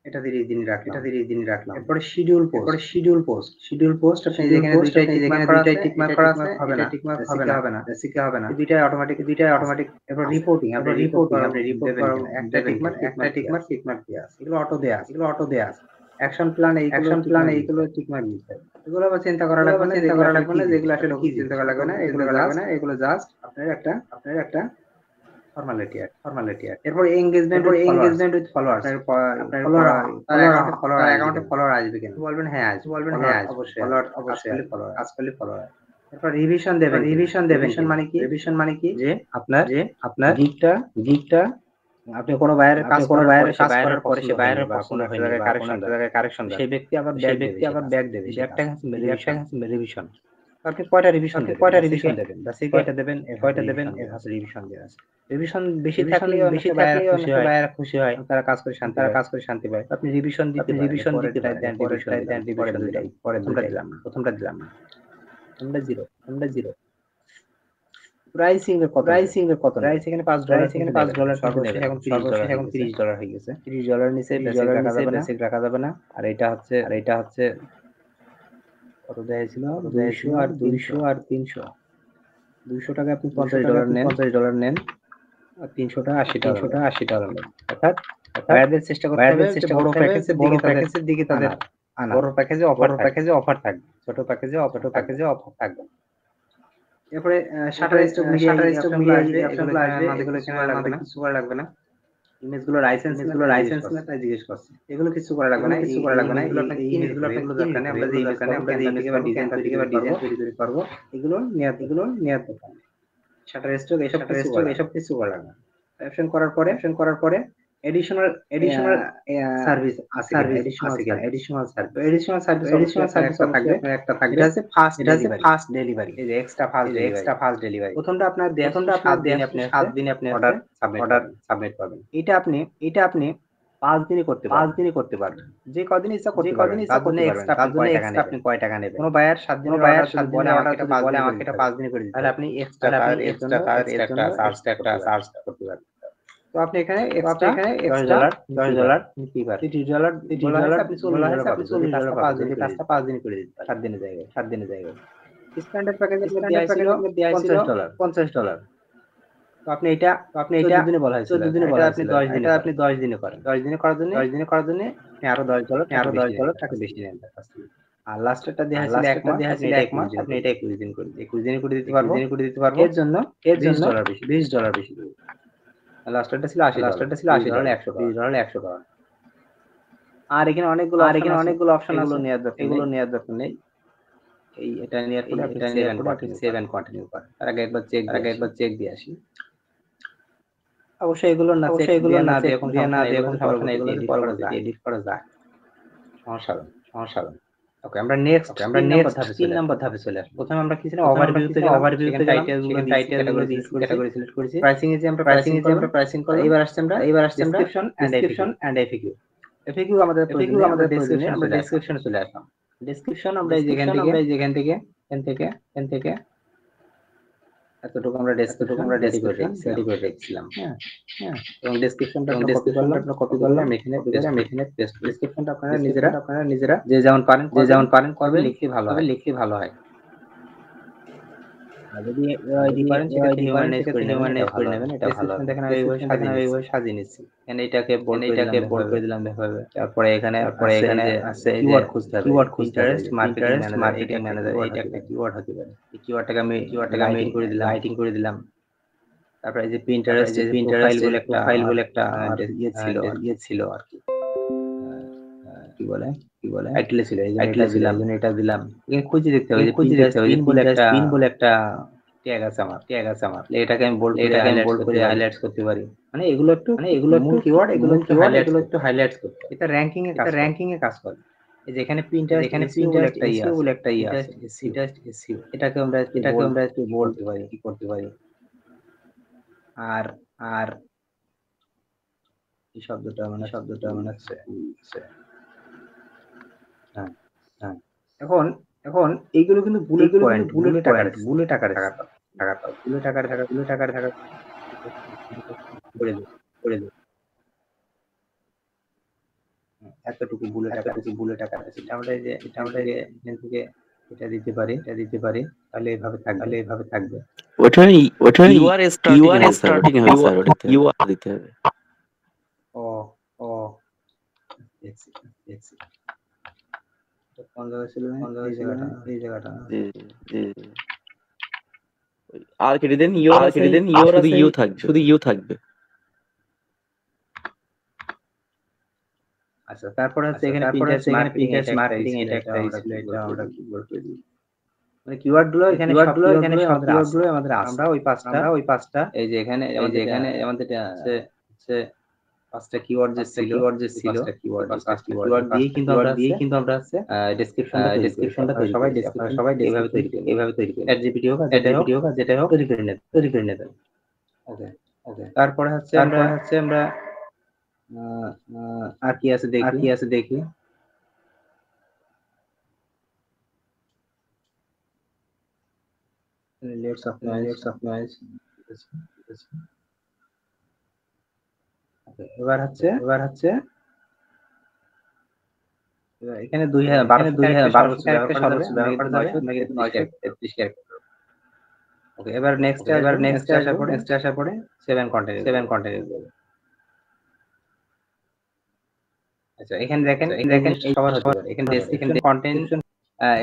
এটা 30 দিন রাখলাম। এরপরে শিডিউল পোস্ট আপনি যেখানে দুইটাই টিক মার্ক করা আছে হবে না দুইটাই অটোমেটিক। এরপর রিপোর্টিং আপনি রিপোর্ট করার একটা টিক মার্ক দেয়া আছে। এগুলো অটো দেয়া আছে। অ্যাকশন প্ল্যান এইগুলো টিক মার্ক দিতে হবে। এগুলো আবার চিন্তা করা লাগবে না যেগুলো আসলে কি চিন্তা করা লাগবে না এগুলো জাস্ট আপনার একটা ফর্মালিটি। এরপর এনগেজমেন্ট উইথ ফলোয়ার্স আপনার অ্যাকাউন্টে ফলোয়ার আসবে কিনা বলবেন হ্যাঁ অবশ্যই ফলোয়ার। এরপর রিভিশন দেবেন মানে কি যে আপনার গিগটা আপনি কোনো বাইরের কাজ করার পরে সে বাইরের কোনো জায়গায় কারেকশন সেই ব্যক্তি আবার ব্যাক দেবে ব্যাকটা রিভিশন। আপনি কয়টা রিভিশন দেবেন বেসিক কয়টা দেবেন এর হাতে রিভিশন দেওয়া আছে। রিভিশন বেশি থাকলে বায়ার খুশি হয় তারা কাজ করে শান্তি পায়। আপনি রিভিশন দিতে দেন পরে প্রথমটা দিলাম না আমরা জিরো। প্রাইসিং এর কত এখানে $5 সর্বশেষ এখন $30 হয়ে গেছে। $30 নিচে বেসিক রাখা যাবে না। আর এটা হচ্ছে কত দেয়া ছিল 200 আর 300 200 টাকা আপনি $50 নেন আর 300 টাকা $80 নেন। অর্থাৎ বায়ারদের চেষ্টা করতে হবে বড় প্যাকেজের দিকে তাদের আনা। বড় প্যাকেজে অফার থাকবে, ছোট প্যাকেজে অফার থাকবে। এরপরে শাটার স্টক মিডিয়া আসবে, এগুলো কিছু করা লাগবে না। ইমেজগুলো লাইসেন্স না তাই জিজ্ঞেস করছে। এগুলো কিছু করা লাগবে না। এগুলো আপনাকে ইমেজগুলো দরকার নেই। আমরা যে ইমেজ বা ডিজাইন তৈরি করব এগুলো নেয়ার দরকার নেই। শাটার স্টক এসব কিছু করা লাগবে না। অপশন করার পরে এডিশনাল সার্ভিস আছে এডিশনাল সার্ভিস একটা থাকবে। এটা হচ্ছে ফাস্ট ডেলিভারি। এই যে এক্সট্রা ফাস্ট ডেলিভারি প্রথমটা আপনার 7 দিনে আপনি অর্ডার সাবমিট করবেন। এটা আপনি 5 দিনে করতে পারবেন। যে কদিন ইচ্ছা করতে পারবেন। এক্সট্রা আপনি কয় টাকা নেবেন? কোনো বায়ার 7 দিনের অর্ডার বলে আমাকে এটা 5 দিনে করে দিতে তাহলে আপনি এক্সট্রা চার্জ করতে পারবেন। তো আপনি এখানে $10 নিতে পারেন। $30 আপনি $40 পাবেন। কাজটা 5 দিনে করে দিতে পারেন। 7 দিনের জায়গায়। স্ট্যান্ডার্ড প্যাকেজে দেয়া ছিল $50 তো আপনি এটা 14 দিনে বলা হয়েছিল, 14 দিনে এটা বলা আপনি হয়েছিল, 10 দিনে এটা করেন। আপনি 10 দিনে করেন। 10 দিনে করার জন্য 10 দিনে করার জন্য আপনি আরো $10 টাকা বেশি নেন তার কাছ থেকে। আর লাস্টেরটা দেওয়া হয়েছিল 1 মাস, আপনি এটা 21 দিন আপনি করবেন। এটা 21 দিন করবেন। 21 দিনে করে দিতে 21 পারবো। দিনে করে দিতে পারবো। এর জন্য এর জন্য $20 বেশি দেব। $20 বেশি দেব। লাস্টেরটা ছিল $80, লাস্টেরটা ছিল $20 $80, $100। $20 $100। আর এখানে অনেকগুলো আর অপশন এখানে আছে, অনেকগুলো অপশন এগুলো আছে, নেওয়ার দরকার এগুলো নেই। নেওয়ার দরকার নেই। এই এটা নেওয়ার পরে আপনি এটা সেভ নেওয়ার এন্ড পরে আপনি কন্টিনিউ সেভ করেন। এন্ড কন্টিনিউ করেন। তার আগে একবার চেক তার আগে একবার চেক দিয়ে আসি। অবশ্যই এগুলো না চেক অবশ্যই এগুলো দিয়ে না দিয়ে চেক কোনো দিয়ে সমস্যা না নাই, দিয়ে এগুলো কোনো সমস্যা নাই, এগুলো এডিট করা পরবর্তীতে যায়। এডিট করা যায়। সমস্যা হবে, সমস্যা হবে। ওকে, আমরা নেক্সট আমরা 3 নাম্বার নেক্সট ধাপে 3 চলে নাম্বার আসবো। ধাপে চলে আসবো। প্রথমে আমরা কি ছিল প্রথমে আমরা ওভারভিউতে কিছু গেলাম, ওভারভিউতে সেখানে গেলাম, টাইটেলগুলো সেখানে দিয়েছি, টাইটেলগুলো দিয়েছি, ক্যাটাগরি ক্যাটাগরি সিলেক্ট সিলেক্ট করেছি। করেছি। প্রাইসিং এ যে আমরা প্রাইসিং প্রাইসিং এ যে করলাম। আমরা প্রাইসিং করলাম। এবার আসছে আমরা এবার আসছে আমরা description and FAQ. Description and FAQ. FAQ আমাদের এফিকিউ প্রয়োজনে আমরা আমাদের প্রয়োজনে ডেসক্রিপশন আমরা চলে আসলাম। ডেসক্রিপশনে চলে আসলাম। ডেসক্রিপশন আমরা এই যেখান ডেসক্রিপশন থেকে আমরা এই যেখান থেকে এখান থেকে এতটুকু আমরা এতটুকু ডেসক্রিপশন আমরা রেডি করে ডেসক্রিপশন রেখেছিলাম। রেডি করে রেখেছিলাম। হ্যাঁ, হ্যাঁ, এবং ডেসক্রিপশনটা এবং আমরা কপি ডেসক্রিপশনটা করলাম, আমরা কপি কপি করে করলাম, আমি এখানে কপি করে পেস্ট আমি করি। এখানে পেস্ট করি। ডেসক্রিপশনটা আপনারা নিজেরা ডেসক্রিপশনটা আপনারা নিজেরা যে যেমন পারেন যে যেমন পারেন করবেন, করবেন, লিখলে ভালো তবে হয়। লিখলে ভালো হয়। আর যদি আর এআইডি যদি পারেন সেক্ষেত্রে এআইডি পারেন হিউম্যানাইজ করে সেক্ষেত্রে নেবেন, এটা হিউম্যানাইজ করে ভালো হবে। নেবেন, এটা ভালো ডেসক্রিপশন হবে। দেখেন আমি এইভাবে ডেসক্রিপশন দেখেন সাজিয়ে আমি নিচ্ছি। এইভাবে সাজিয়ে নিচ্ছি। এখানে এটাকে বোল্ড এখানে করে দিলাম এটাকে বোল্ড এভাবে। করে দিলাম এভাবে। তারপরে এখানে তারপরে আছে এই এখানে যে আছে এই যে কিওয়ার্ড খুঁজতে হবে। কিওয়ার্ড খুঁজতে হবে। পিন্টারেস্ট মার্কেটিং পিন্টারেস্ট ম্যানেজার, এটা মার্কেটিং একটা ম্যানেজার, কিওয়ার্ড এটা হতে একটা পারে। কিওয়ার্ড হতে পারে। এই কিওয়ার্ডটাকে আমি এই কিওয়ার্ডটাকে আমি লাইটিং করে দিলাম। লাইটিং করে দিলাম। তারপরে এই যে তারপরে এই পিন্টারেস্ট যে এই যে পিন্টারেস্ট প্রোফাইল এই বলে যে একটা প্রোফাইল বলে একটা ইয়ে ছিল আর কি। ইয়ে ছিল আর কি। কি বলে কি বলে টাইটেলে ছিল, এই জন্য টাইটেলে এটা ছিল, দিলাম। এই জন্য এটা দিলাম। এখানে খুঁজে দেখতে হবে এখানে যে খুঁজে দেখতে পিন্টারেস্ট হবে যে পিন বলে পিন্টারেস্ট একটা পিন বলে একটা ট্যাগ আছে আমার। ট্যাগ আছে আমার। এটাকে আমি বোল্ড করে এটাকে আমি হাইলাইটস বোল্ড করতে করে পারি। হাইলাইটস করতে পারি। মানে এগুলো একটু মানে এগুলো একটু মূল কিওয়ার্ড, এগুলো মূল একটু কিওয়ার্ড, হাইলাইটস এগুলো করতে একটু হবে। হাইলাইটস করতে হবে। এটা র্যাঙ্কিং এ এটা কাজ করে। র্যাঙ্কিং এ কাজ করে। এই যে এখানে পিন্টারেস্ট যেখানে এসইও বলে পিন্টারেস্ট একটা ইয়ে এসইও আছে। বলে একটা ইয়ে আছে। Pinterest SEO, Pinterest SEO. এটাকে আমরা একটু এটাকে বোল্ড আমরা একটু কি বোল্ড করতে পারি। কি করতে পারি। আর আর এই শব্দটা মানে এই শব্দটা মনে হচ্ছে হ্যাঁ। হ্যাঁ। এখন এখন এইগুলো কিন্তু বুলেট এইগুলো কিন্তু পয়েন্ট, বুলেট বুলেট আকারে পয়েন্ট, দিছি। বুলেট আকারে থাকাটা বুলেট আকারে থাকা বুলেট আকারে থাকা করে দেব। করে দেব। এতটুকু বুলেট আকারে এতটুকু ছিল। বুলেট আকারে ছিল। এটা আমরা এই যে এটা আমরা এই যে এখান থেকে এটা দিতে পারি, তাহলে এভাবে থাকবে। তাহলে এভাবে থাকবে। ওটাই কিউআর স্টার্টিং হবে স্যার, ওটা স্টার্টিং হবে স্যার, কিউআর দিতে হবে। ও ও দেখছি দেখছি। এটা কোন জায়গায় ছিল? কোন জায়গায় ছিল? এই জায়গাটা। জি, জি, আর কেটে দেন ইউর আর আছে, কেটে দেন, আর শুধু আছে, ইউ থাকবে। শুধু ইউ থাকবে। আচ্ছা, তারপরে হচ্ছে এখানে তারপরে পিন্টারেস্ট এখানে মার্কেটিং পিন্টারেস্ট এটা একটা মার্কেটিং ছিল, এটা এটা একটা আমরা ছিল, এটা আমরা কি বলতে দিই। মানে কিওয়ার্ড গুলো এখানে সব কিওয়ার্ড গুলো এখানে সব আমাদের কিওয়ার্ড আছে। গুলো আমাদের আছে। আমরা ওই পাঁচটা আমরা ওই পাঁচটা এই যে এখানে এই যে এখানে আমাদের আমাদের হচ্ছে হচ্ছে পাঁচটা কিওয়ার্ড যে ছিল, কিওয়ার্ড যে এই ছিল, পাঁচটা কিওয়ার্ড, এই পাঁচটা পাঁচটা কিওয়ার্ড দিয়েই কিন্তু কিওয়ার্ড আমরা দিয়েই হচ্ছে কিন্তু আমরা হচ্ছে ডেসক্রিপশনটা তৈরি করেছি। ডেসক্রিপশনটা আপনারা তৈরি সবাই করেছি। আপনারা ডেসক্রিপশন সবাই এইভাবে তৈরি ডেসক্রিপশন করবেন। এইভাবে তৈরি করবেন। চ্যাট জিপিটি হোক আর চ্যাট যেটাই হোক, জিপিটি হোক আর যেটাই হোক তৈরি করে নেবেন। তৈরি করে নেবেন। ওকে। ওকে। তারপরে হচ্ছে আমরা তারপরে হচ্ছে আমরা আর কি আছে দেখি। আর কি আছে দেখি। Let's of noise. এবার হচ্ছে এখানে এখানে 1200 ক্যারেক্টার ক্যারেক্টার সর্বোচ্চ ব্যবহার করা যাবে, আমরা কিন্তু 933 ক্যারেক্টার। ওকে, এবার নেক্সট এবার আসবো। নেক্সট আসার পরে আসার পরে সেভেন কন্টিনিউ 7 কন্টিনিউ করব। আচ্ছা, এখানে দেখেন দেখেন এই সবার হতে সবার পারে। এখানে description description content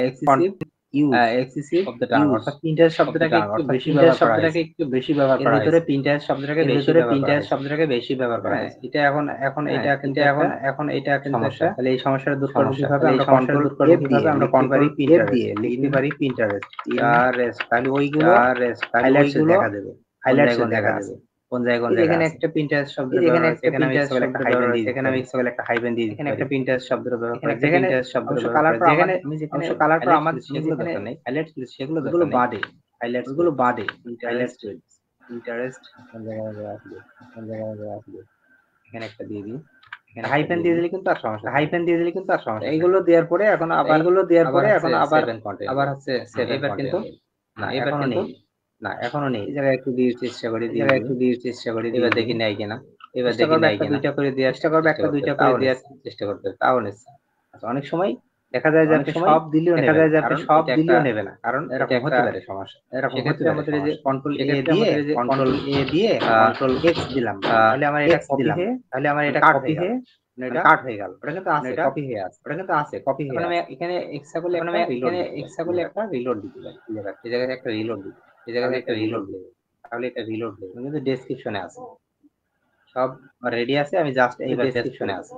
excessive use excessive of the term, use অর্থাৎ পিন্টারেস্ট শব্দটাকে একটু বেশি ব্যবহার করা হয়েছে। একটু বেশি ব্যবহার এর করা ভিতরে হয়েছে। পিন্টারেস্ট শব্দটাকে এর বেশি ভিতরে ব্যবহার করা পিন্টারেস্ট হয়েছে। শব্দটাকে বেশি ব্যবহার করা হ্যাঁ, হয়েছে। এটা এখন হ্যাঁ, এটা কিন্তু এখন এটা কিন্তু সমস্যা। একটা তাহলে এই সমস্যাটা দূর করবো সমস্যা। কিভাবে? তাহলে এই আমরা সমস্যাটা কন্ট্রোল দূর করবো এফ কিভাবে? দিয়ে আমরা লিখতে পারি কন্ট্রোল এফ দিয়ে লিখতে পারি পিন্টারেস্ট। পিন্টারেস্ট। তাহলে ওইগুলো তাহলে হাইলাইটস ওইগুলো দেখা দেবে। হাইলাইটস কোন দেখা জায়গায় দেবে। আছে। কোন জায়গায় এই যে এখানে আছে। একটা পিন্টারেস্ট শব্দ এই যে এখানে ব্যবহার হয়েছে, একটা এখানে আমি ইচ্ছা পিন্টারেস্ট করলে শব্দ একটা ব্যবহার হাইফেন দিয়ে হয়েছে, দিতে এখানে আমি পারি। ইচ্ছা করলে একটা হাইফেন দিয়ে দিতে এখানে পারি। একটা পিন্টারেস্ট শব্দ ব্যবহার এখানে করা, একটা যেখানে পিন্টারেস্ট শব্দ অবশ্য ব্যবহার কালার করা, পর যেখানে আমি যেখানে অবশ্য কালার পর আমার সেগুলো যেখানে দরকার নেই, হাইলাইটস সেগুলো ওগুলো দরকার নেই। বাদে হাইলাইটস ওগুলো বাদে হাইলাইটস পিন্টারেস্ট কোন জায়গায় আসবে। এখানে একটা দিয়ে দিই। হাইফেন দিয়ে দিলে কিন্তু আর সমস্যা থাকবে না। হাইফেন দিয়ে দিলে কিন্তু আর সমস্যা থাকে না। এইগুলো দেওয়ার পরে এখন আবার এইগুলো দেওয়ার আবার পরে হচ্ছে এখন আবার 7 কন্টিনিউ আবার হচ্ছে 7 এবার কিন্তু না এবার এখনো কিন্তু নেই। না এখনো নেই। এই জায়গায় একটু দিয়ে চেষ্টা করি, এই দিয়ে জায়গায় দিই। একটু দিয়ে চেষ্টা করি, এবার দিয়ে দেখি দিই। নেয় কিনা। এবার চেষ্টা দেখি করবো নাই একটা কিনা। দুইটা করে দেওয়ার, চেষ্টা করবো একটা দুইটা করে দেওয়ার তাও চেষ্টা করতে, তাও নিচ্ছে। আচ্ছা, অনেক সময় দেখা যায় যে আপনি সব দিলেও দেখা যায় যে আপনি সব দিলেও নেবে না, কারণ এরকম হতে পারে সমস্যা। এরকম হতে পারে আমাদের এই যে কন্ট্রোল এ সেক্ষেত্রে দিয়ে আমাদের এই যে কন্ট্রোল কন্ট্রোল এ দিয়ে কন্ট্রোল এক্স দিলাম, আহ, তাহলে আমার এটা X কপি দিলাম, হয়ে তাহলে আমার এটা কাট কপি হয়ে গেল, হয়ে এটা কাট হয়ে গেল। ওটা কিন্তু আছে এটা কপি হয়ে আছে, ওটা কিন্তু আছে কপি হয়ে এখন আমি আছে। এখানে এক্সাম্পল এখন আমি এখানে এক্সাম্পল একটা রিলোড দিতে পারি, এই জায়গায় একটা রিলোড দিই, এই জায়গায় একটা রিলোড দিই, তাহলে এটা রিলোড দেবে, কিন্তু ডেসক্রিপশনে আছে, সব রেডি আছে, আমি জাস্ট এইবার ডেসক্রিপশনে আছে,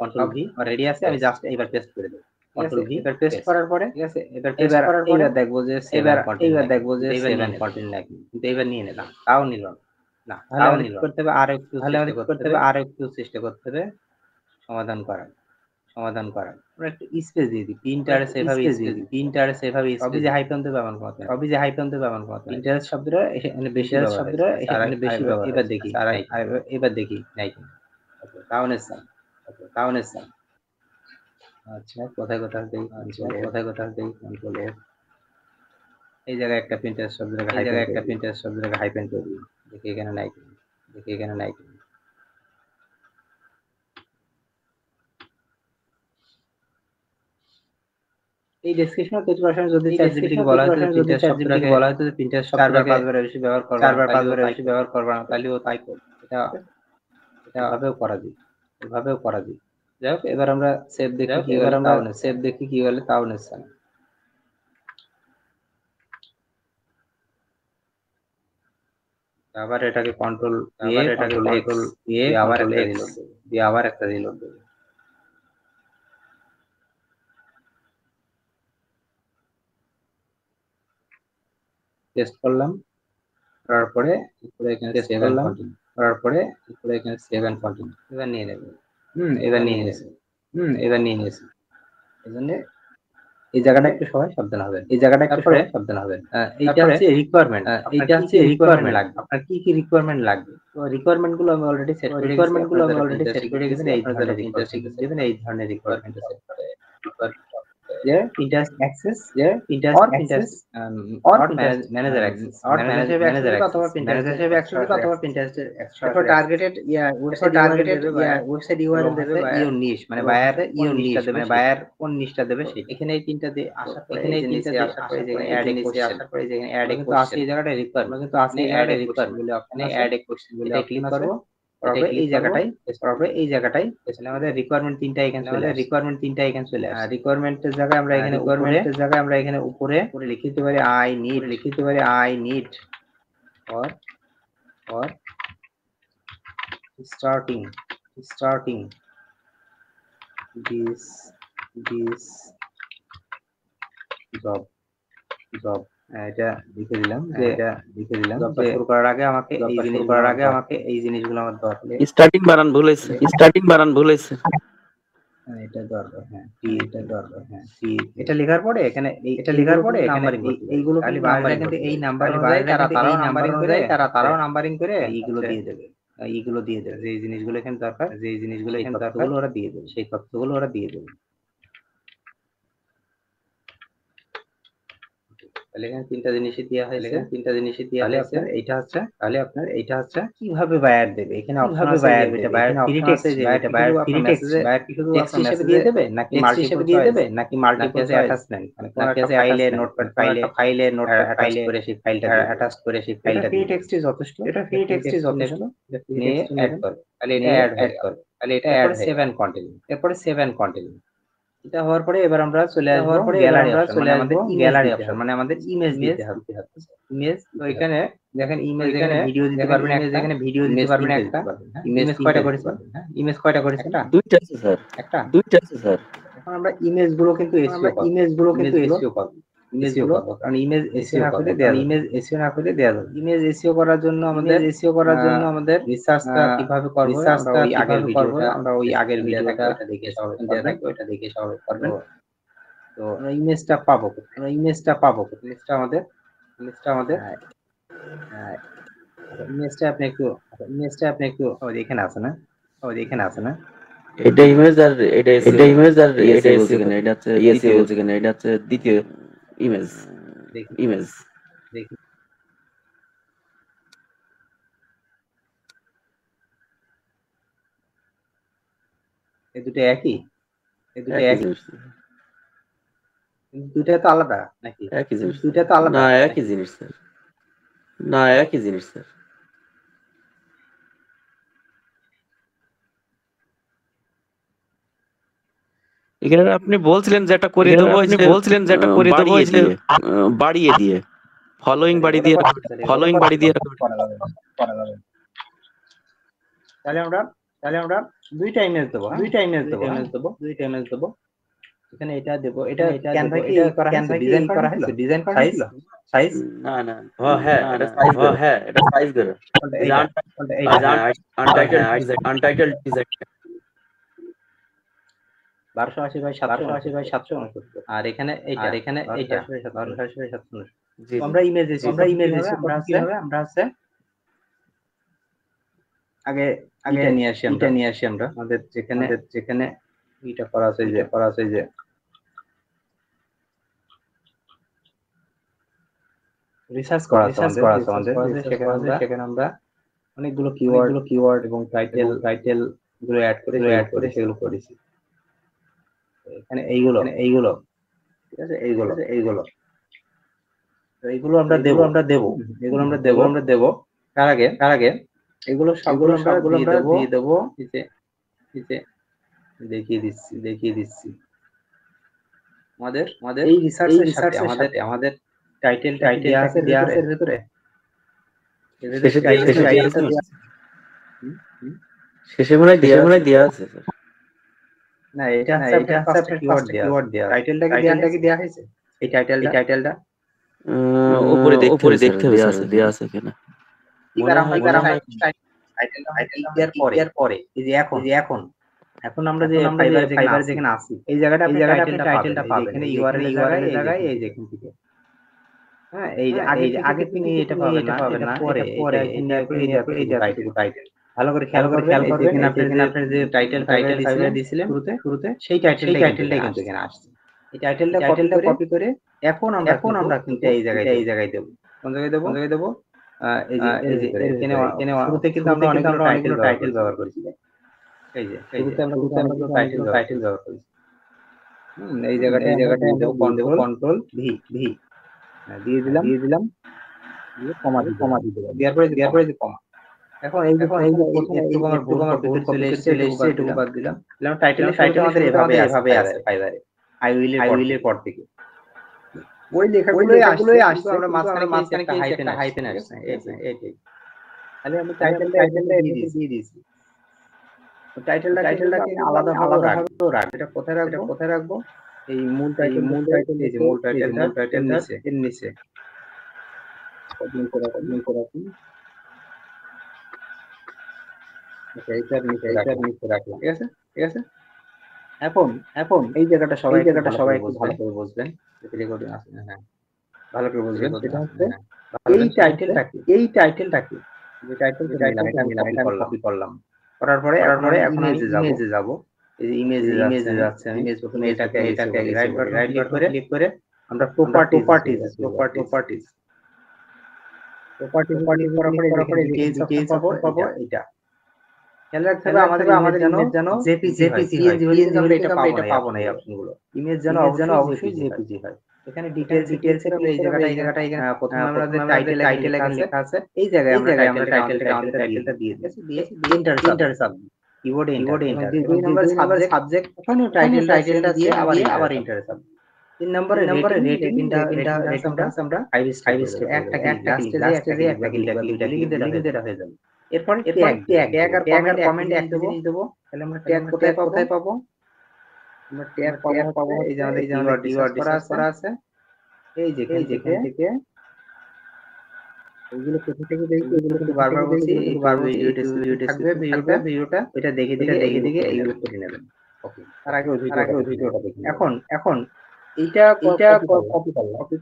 কন্ট্রোল ভি রেডি আছে, আমি জাস্ট এইবার পেস্ট করে দেব, কন্ট্রোল ভি এবার পেস্ট করার পরে, ঠিক আছে, এবার পেস্ট করার পরে এইবার দেখবো যে এইবার দেখবো যে এইবার 7 কন্টিনিউ নাকি, কিন্তু এইবার নিয়ে নিলাম, তাও নিল না, না তাহলে তাও আমাদের নিল কি না। করতে হবে, আরো একটু তাহলে আমাদের কি করতে হবে, হবে আরো একটু চেষ্টা করতে হবে সমাধান করার, সমাধান করার। আমরা একটু স্পেস দিয়ে দিই, প্রিন্টারে সেভাবে স্পেস স্পেস দিয়ে দিই, প্রিন্টারে সেভাবে সবই যে হাইফেন দেবে এমন কথা নয়, সবই যে হাইফেন দেবে এমন কথা নয়। ইন্টারেস্ট শব্দটা এখানে বেশি ইন্টারেস্ট ব্যবহার শব্দটা হয়েছে, এখানে বেশি ব্যবহার এবার হয়েছে। দেখি আর নাই, এবার দেখি নাই কিনা। তাওনের সাইন, তাওনের সাইন। আচ্ছা কোথায় কোথায় দেই, কোথায় কোথায় দেই, কন্ট্রোল এফ। এই জায়গায় একটা প্রিন্টারেস্ট শব্দটাকে এই জায়গায় হাইফেন একটা প্রিন্টারেস্ট শব্দটাকে হাইফেন করে দিই, দেখি এখানে নাই কিনা, দেখি এখানে নাই কিনা। এই ডেসক্রিপশন তৈরি করার সময় যদি এই চ্যাট জিপিটি ডেসক্রিপশন বলা তৈরি হয় করার সময় যদি প্রিন্টারেস্ট চ্যাট জিপিটিকে শব্দটাকে বলা হয় যে প্রিন্টারেস্ট 4 বার শব্দটাকে 5 বার বেশি ব্যবহার করবা 4 বার 5 তাহলেও বারের তাই বেশি করবে। ব্যবহার করবা না, তাহলেও তাই করবে। এটা এটা এভাবেও করা যায়। এভাবেও করা যায়। যাই হোক, এবার আমরা সেভ দেখি কি এবার হলে, আমরা তাও না সেভ দেখি কি হলে, তাও নিচ্ছে না। আবার এটাকে কন্ট্রোল আবার দিয়ে এটাকে কন্ট্রোল এক্স কন্ট্রোল দিয়ে আবার কন্ট্রোল একটা এক্স রিলোড দেবে, দিয়ে আবার একটা রিলোড দেবে। টেস্ট করলাম, করার পরে উপরে এখানে টেস্ট সেভ এন্ড করলাম, কন্টিনিউ করার পরে উপরে এখানে সেভ এন্ড কন্টিনিউ, এবার নিয়ে নেবে। এবার নিয়ে নিয়েছে, এবার নিয়ে নিয়েছে। এই জন্য এই জায়গাটা একটু সবাই সাবধান হবেন, এই জায়গাটা একটু তারপরে সবাই সাবধান হবেন। এইটা হচ্ছে রিকোয়ারমেন্ট, এইটা হচ্ছে রিকোয়ারমেন্ট লাগবে, আপনার কি কি রিকোয়ারমেন্ট লাগবে। তো রিকোয়ারমেন্ট গুলো আমি অলরেডি সেট করে গেছি, রিকোয়ারমেন্ট গুলো আমি আপনারা অলরেডি সেট করে গেছি, এই আপনারা যারা ধরনের প্রিন্টার রিকোয়ারমেন্ট শিখতে দেবেন এই ধরনের রিকোয়ারমেন্ট সেট করে যে ইন্টারেস্ট অ্যাক্সেস যে or Pinterest or manager access, manager manager হিসেবে অ্যাক্সেস অথবা প্রিন্টারেস্টের এক্সট্রা তারপর টার্গেটেড ওয়েবসাইট ইউআরএল দেবে, ওয়েবসাইট এবং ইউআরএল দেবে, হচ্ছে ইওর নিশ, মানে বায়ার কোন ইওর নিশটা নিশ, দেবে, মানে সেটা বায়ার কোন নিশটা দেবে তো সেটা। এখানে এই তিনটা দিয়ে আসার পরে এখানে এই এই যে তিনটা নিচে দিয়ে আসার পরে আসার পরে যেখানে এই অ্যাড যে এ নিচে কোশ্চেন, আসার পরে যেখানে অ্যাড এ কিন্তু আছে কোশ্চেন, এই জায়গাটা আমরা রিকোয়ারমেন্ট, কিন্তু আছে এই অ্যাড জায়গাটা এ কোশ্চেন রিকোয়ারমেন্ট, বলে অপশন মানে আছে, অ্যাড এ কোশ্চেন বলে এটাই অপশন ক্লিক আছে। করবো, তারপরে এই জায়গাটাই, তারপরে এই জায়গাটাই তাহলে আমাদের রিকোয়ারমেন্ট তিনটা এখানে চলে আমাদের আসে। রিকোয়ারমেন্ট তিনটা এখানে চলে আসে। রিকোয়ারমেন্টের জায়গায় আমরা এখানে উপরে রিকোয়ারমেন্টের জায়গায় আমরা এখানে উপরে লিখে দিতে পারি আই নিড, লিখে দিতে পারি I need for for starting starting this this job job. এটা লিখে দিলাম যে এটা লিখে দিলাম জবটা যে শুরু করার আগে আমাকে এই জবটা শুরু জিনিসগুলো করার আমার আগে দরকার। আমাকে এই জিনিসগুলো আমার দরকার। স্টার্টিং বানান ভুল হয়েছে, স্টার্টিং বানান ভুল হয়েছে। এটা দরকার, হ্যাঁ এটা দরকার, হ্যাঁ এটা লেখার পরে এখানে এটা লেখার এইগুলো পরে কিন্তু এখানে নাম্বারিং করতে হবে। এইগুলো খালি কিন্তু বায়াররা নাম্বারিং কিন্তু করতে এই হবে। নাম্বার খালি অনুযায়ী বায়াররা কিন্তু এই নাম্বার অনুযায়ী তারাও নাম্বারিং করে এইগুলো দিয়ে দেবে। এইগুলো দিয়ে দেবে, যে জিনিসগুলো এখানে দরকার, যে জিনিসগুলো সেই এখানে দরকার তথ্যগুলো ওরা দিয়ে দেবে। সেই তথ্যগুলো ওরা দিয়ে দেবে। তাহলে এখানে তিনটা জিনিসই দেওয়া হয়েছে, তিনটা জিনিসই দেওয়া হয়েছে। এইটা হচ্ছে, তাহলে আপনার এইটা হচ্ছে কিভাবে বায়ার দেবে, এখানে অপশন আছে যে এটা বায়ার ফ্রি টেক্সট, এটা বায়ার ফ্রি টেক্সট, বায়ার কি শুধু টেক্সট হিসেবে দিয়ে দেবে নাকি মাল্টিপল হিসেবে দিয়ে দেবে নাকি মাল্টিপল অ্যাটাচমেন্ট, মানে কোন একটা ফাইলে নোটপ্যাড ফাইলে নোটপ্যাড ফাইলে করে সেই ফাইলটা অ্যাটাচ করে সেই ফাইলটা ফ্রি টেক্সটই যথেষ্ট, এটা ফ্রি টেক্সটই যথেষ্ট, নিয়ে অ্যাড করে, তাহলে এটা অ্যাড করে, তাহলে এটা অ্যাড হয়, 7 কন্টিনিউ, এরপরে 7 কন্টিনিউ। এটা হওয়ার পরে এবার আমরা চলে আসবো গ্যালারি অপশন, মানে আমাদের গ্যালারি অপশন, মানে আমাদের ইমেজ দিতে হবে। ইমেজ, তো এখানে দেখেন ইমেজ, এখানে ভিডিও দিতে পারবেন, এখানে ভিডিও দিতে পারবেন একটা, ইমেজ কয়টা করেছেন, হ্যাঁ ইমেজ কয়টা করেছেন, দুইটা আছে স্যার, একটা। দুইটা আছে স্যার। এখন আমরা ইমেজ গুলো কিন্তু এসইও পাবো, ইমেজগুলো কারণ ইমেজ এসইও না করে দেয়া, ইমেজ এসইও না করে দেয়া যাবে। ইমেজ এসইও করার জন্য আমাদের রিসার্চটা কিভাবে করব, আমরা ওই আগের ভিডিওটা, আমরা ওই আগের ভিডিওটা ওটা দেখে সবাই করবেন, ওটা দেখে সবাই করবেন। তো আমরা ইমেজটা পাবো, ইমেজটা আমাদের ইমেজটা আপনি একটু এখানে আছে না, এখানে আছে না, এটা ইমেজ আর এটা এটা ইমেজ আর এটা এটা বলছে এসইও কেন, এটা হচ্ছে ইয়েস দ্বিতীয়, বলছে কেন, এটা হচ্ছে দ্বিতীয় ইমেজ, দেখি ইমেজ। দেখি এই দুটো একই, একই জিনিস। কিন্তু দুইটা তো আলাদা নাকি? একই জিনিস দুইটা তো আলাদা না, নাকি? একই জিনিস স্যার। না, একই জিনিস স্যার। এখানে আপনি বলছিলেন যে এটা করে দেবো, আপনি বলছিলেন যে এটা করে দেবো বাড়িয়ে দিয়ে ফলোইং বাড়ি দিয়ে ফলোইং বাড়ি দিয়ে করা যাবে না, করা যাবে না। তাহলে আমরা দুইটা ইমেজ দেবো, দুইটা ইমেজ দেবো। এখানে এটা দেবো, এটা ক্যানভা কি ডিজাইন করা হয়েছে, ডিজাইন করা হয়েছিল, সাইজ না না হ্যাঁ এটা সাইজ হ্যাঁ এটা সাইজ করে এইটা আনটাইটেল ডিজাইন 1280 বাই 769, আর এখানে এইটা 1280 বাই 769। জি আমরা ইমেজ আমরা আছে আগে নিয়ে আসি আমরা আমাদের যেখানে এটা করা আছে যে রিসার্চ করা আছে আমাদের সেখানে আমরা অনেকগুলো কিওয়ার্ড এবং টাইটেল গুলো অ্যাড করে সেগুলো করেছি। এখানে এইগুলো ঠিক আছে, এইগুলো আমরা দেব। তার আগে এগুলো সবগুলো আমরা দিয়ে দেবো। দেখিয়ে দিচ্ছি আমাদের এই রিসার্চের সাথে আমাদের টাইটেল দেওয়া আছে এর ভিতরে। শেষে মনে হয় দেয়া আছে স্যার। না, এটা হচ্ছে কিওয়ার্ড দেওয়া। টাইটেলটা কি দেওয়া হয়েছে? এই টাইটেলটা উপরে দেখতে হবে স্যার দেয়া আছে কিনা। টাইটেলটা পরে এই যে এখন আমরা যে ফাইবার যেখানে আছি এই জায়গাটা আপনি টাইটেলটা পাবেন। এখানে ইউআরএল এর জায়গায় এই যেখান থেকে, হ্যাঁ এই আগে থেকে এটা পাবেন না, পরে এই টাইটেল ভালো করে খেয়াল করবেন। এখানে আপনি যে টাইটেল দিয়েছিলেন শুরুতে সেই টাইটেলটাই কিন্তু এখানে আসছে। এই টাইটেলটা কপি করে এখন আমরা কিন্তু এই জায়গায় দেব। কোন জায়গায় দেব? এই যে এখানে শুরুতে কিন্তু আমরা অনেকগুলো টাইটেল ব্যবহার করেছি। এই যে শুরুতে আমরা টাইটেল ব্যবহার করেছি। এই জায়গাটায় দেব কন্ট্রোল ভি দিয়ে দিলাম দিয়ে কমা দিতে হবে। দেওয়ার পরে যে কমা। এখন এই একটু আমার ভুল কপি চলে এসেছে, এটুকু বাদ দিলাম। টাইটেল আমাদের এভাবে আছে ফাইবারে আই উইল এর পর থেকে ওই লেখাগুলোই আসছে, আমরা মাঝখানে একটা হাইফেন আসছে। এইটাই তাহলে আমি টাইটেলটা দিয়ে দিয়েছি। টাইটেলটাকে আলাদা রাখবো। এটা কোথায় রাখবো? এই মূল টাইটেল এই যে মূল টাইটেল এর নিচে কপি করে রাখুন। এইটার নিচে রাখলাম। ঠিক আছে। এখন এই জায়গাটা সবাই একটু ভালো করে বুঝবেন। রেকর্ডিং আছে, হ্যাঁ ভালো করে বুঝবেন। সেটা হচ্ছে এই টাইটেলটাকে যে টাইটেলটা আমি কপি করলাম। করার পরে এখন আমি ইমেজে যাব। এই যে ইমেজে যাচ্ছে, আমি প্রথমে এটাকে রাইট বাটন ক্লিক করে আমরা প্রপার্টিজ করার পরে ডিটেইলস পাবো। এটা খেয়াল রাখতে হবে আমাদের ইমেজ যেন জেপিজি হয়। পিএনজি হলে এটা পাবো না এই অপশনগুলো। ইমেজ যেন অবশ্যই জেপিজি হয়। এখানে ডিটেইলস এই জায়গাটায় প্রথমে আমাদের টাইটেল লেখা আছে। এই জায়গায় আমরা টাইটেলটা দিয়ে দিয়েছি। এন্টার সাব কিবোর্ডে এন্টার। দুই নম্বর সাবজেক্ট ওখানে টাইটেলটা দিয়ে আবার এন্টার সাব। 3 নম্বরে রেটিংটা আমরা 5 স্টার একটা লাস্টে যে একটা দুইটা এটা হয়ে যাবে। এরপরে ট্যাগ আর কমেন্ট একটা জিনিস দেব। তাহলে আমরা ট্যাগ কোথায় পাবো? আমরা ট্যাগ পাবো এই যে আমাদের কিওয়ার্ড ডিসকাস করা আছে। এই যেখান থেকে এইগুলো কোথা থেকে দেখি, এগুলো কিন্তু বারবার বলছি, ভিডিওটা এটা দেখে এইগুলো করে নেবেন। ওকে, তার আগে ওই ভিডিওটা দেখুন। এখন এইটা কপি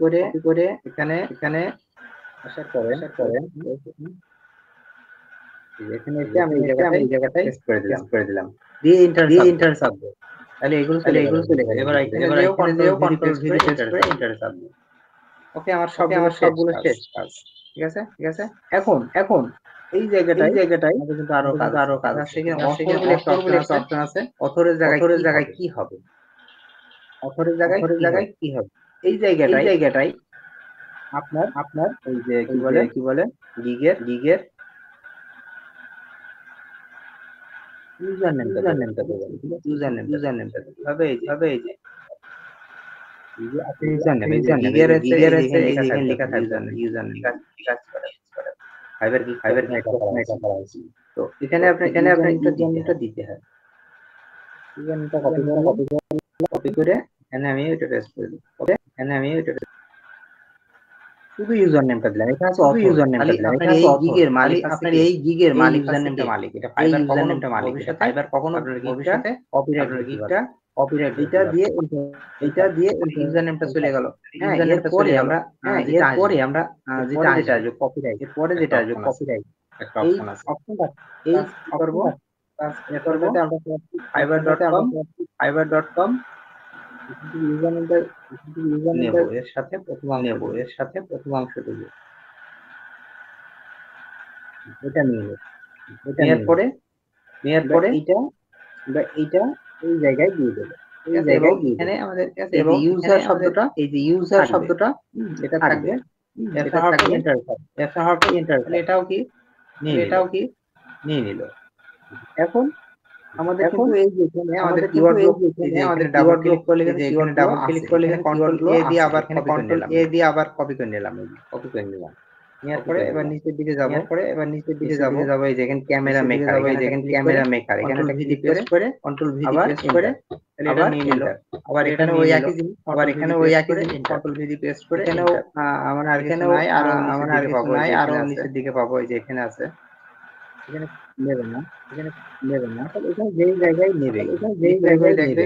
করে এখানে আসার পরে এখানে এসে আমি এই জায়গাটায় পেস্ট করে দিলাম। দিয়ে এন্টার চাপ দাও। তাহলে এগুলো চলে গেল। এবার এখানে কন্ট্রোল ভি পেস্ট করে এন্টার চাপ দাও। ওকে, আমার সবগুলো শেষ কাজ। ঠিক আছে। এখন এই জায়গাটায় আমাদের কিন্তু আরো কাজ আছে। সেখানে অথর বলে একটা অপশন আছে। অথরের জায়গায় কি হবে? অথরের জায়গায় কি হবে এই জায়গাটাই আপনার এই যে কি বলে গিগের ইউজার নেমটা দেবেন ইউজার নেমটা ভাবে এই যে ইউজার নেম গিগের আছে এই যেখানে লেখা থাকবে ইউজার নেম কাজ করে ফাইবার কি করা আছে তো এখানে আপনি ইউজার নেমটা দিতে হয় ইউজার নেমটা কপি করে এখানে আমি এটা পেস্ট করে দিই ওকে এখানে আমি এটা শুধু ইউজার নেমটা দিলাম এটা আছে শুধু ইউজার নেমটা দিলাম এটা আছে গিগের মালিক আপনার এই গিগের মালিক ইউজার নেমটা মালিক এটা ফাইবার ইউজার নেমটা মালিক এটা ফাইবার কখনো ভবিষ্যতে কপিরাইট এটা দিয়ে ইউজার নেমটা চলে গেল হ্যাঁ এরপরে আমরা যেটা আসবে কপিরাইট এরপরে যেটা আসবে কপিরাইট একটা অপশন আছে অপশনটা এই করব এরপরে আমরা fiverr.com ইউজার নেমটা এর সাথে প্রথম অংশ দেব এটা নেওয়ার পরে এটা এই জায়গায় দিয়ে দেব এখানে আমাদের কাছে ইউজার শব্দটা এটা থাকবে এন্টার এটাও কি নিয়ে নিল এখন আমাদের কিন্তু এই যে এখানে আমাদের কিওয়ার্ড ব্লক আমাদের ডাবল ক্লিক করলে এখানে কন্ট্রোল এ দিয়ে আবার কপি করে নিলাম নেওয়ার পরে এবার নিচের দিকে যাব এই যে এখানে ক্যামেরা মেকার এখানে প্রেস করে কন্ট্রোল ভি প্রেস করে এটা নিয়ে নিল আবার এখানে ওই একই জিনিস কন্ট্রোল ভি প্রেস করে এখানেও আমার আর কিছু নাই আরো নিচের দিকে পাবো এই যে এখানে আছে এখানে নেবে না এখানে যেই জায়গায় নেবে দেখবে এখানে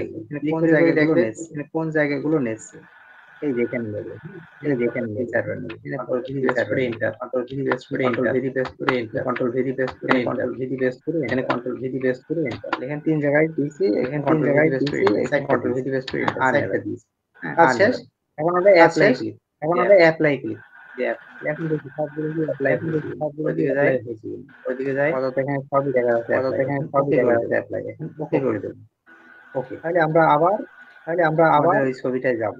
কোন জায়গাগুলো নেচ্ছে এই যেখানে নেবে কন্ট্রোল ভি প্রেস করে এখানে তিন জায়গায় দিয়েছি কাজ শেষ এখন আমরা অ্যাপ্লাই ক্লিক এখন দেখি সবগুলো কি সবগুলো ওইদিকে যায় এখানে সবই দেখা যাচ্ছে অ্যাপ্লাই এখন ওকে করে দেব ওকে তাহলে আমরা আবার ওই ছবিটায় যাব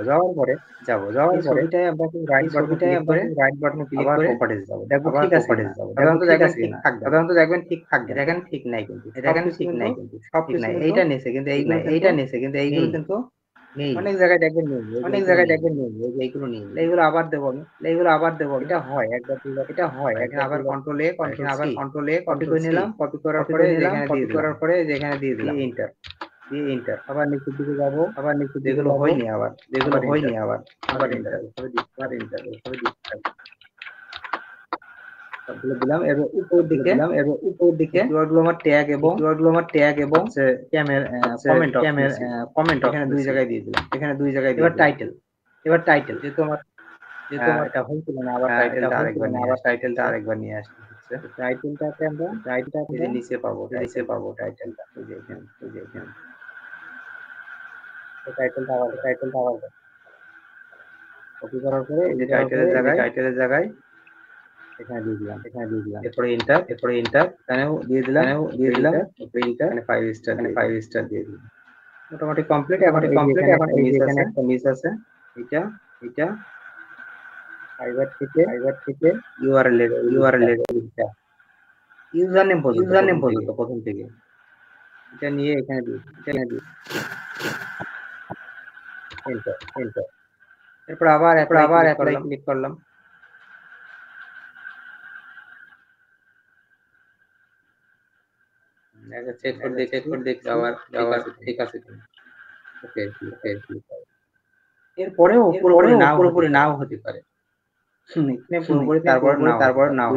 যাওয়ার পরে ছবিটায় আমরা রাইট বাটনে ক্লিক করে প্রপার্টিজ যাব দেখো ঠিক আছে সাধারণত দেখবেন ঠিক থাকবে দেখেন ঠিক নাই কিন্তু সব ঠিক নাই এইটা নেছে কিন্তু এইগুলো কিন্তু অনেক জায়গায় দেখবেন এইগুলো নেই এইগুলো আবার দেবো এটা হয় একবার আবার কন্ট্রোল এ কপি করে নিলাম কপি করার পরে যেখানে দিয়ে দিলাম এন্টার আবার নিচের দিকে যাব যেগুলো হয়নি আবার এন্টার সবগুলো দিলাম এবার উপর দিকে কিওয়ার্ডগুলো আমার ট্যাগ এবং ক্যামেরা কমেন্ট এখানে দুই জায়গায় দিয়ে দিলাম এবার টাইটেল যেহেতু আমার এটা হয়েছিল না আবার টাইটেলটা আরেকবার নিয়ে আসতে হচ্ছে টাইটেলটাকে আমরা নিচে পাবো টাইটেলটা এই যে এখানে টাইটেলটা আবার কপি করার পরে এই যে টাইটেলের জায়গায় এখানে দিয়ে দিলাম এরপরে এন্টার এখানেও দিয়ে দিলাম এখানে 5 স্টার দিয়ে দিলাম মোটামুটি কমপ্লিট এখন এখানে একটা মিস আছে এটা ফাইবার থেকে ইউআরএল ইউজার নেম পর্যন্ত প্রথম থেকে এটা নিয়ে এখানে দিই এন্টার এরপর আবার অ্যাপ্লাই ক্লিক করলাম চেক করে দেখি আবার ঠিক আছে ওকে এরপরেও পুরোপুরি নাও হতে পারে তারপর নাও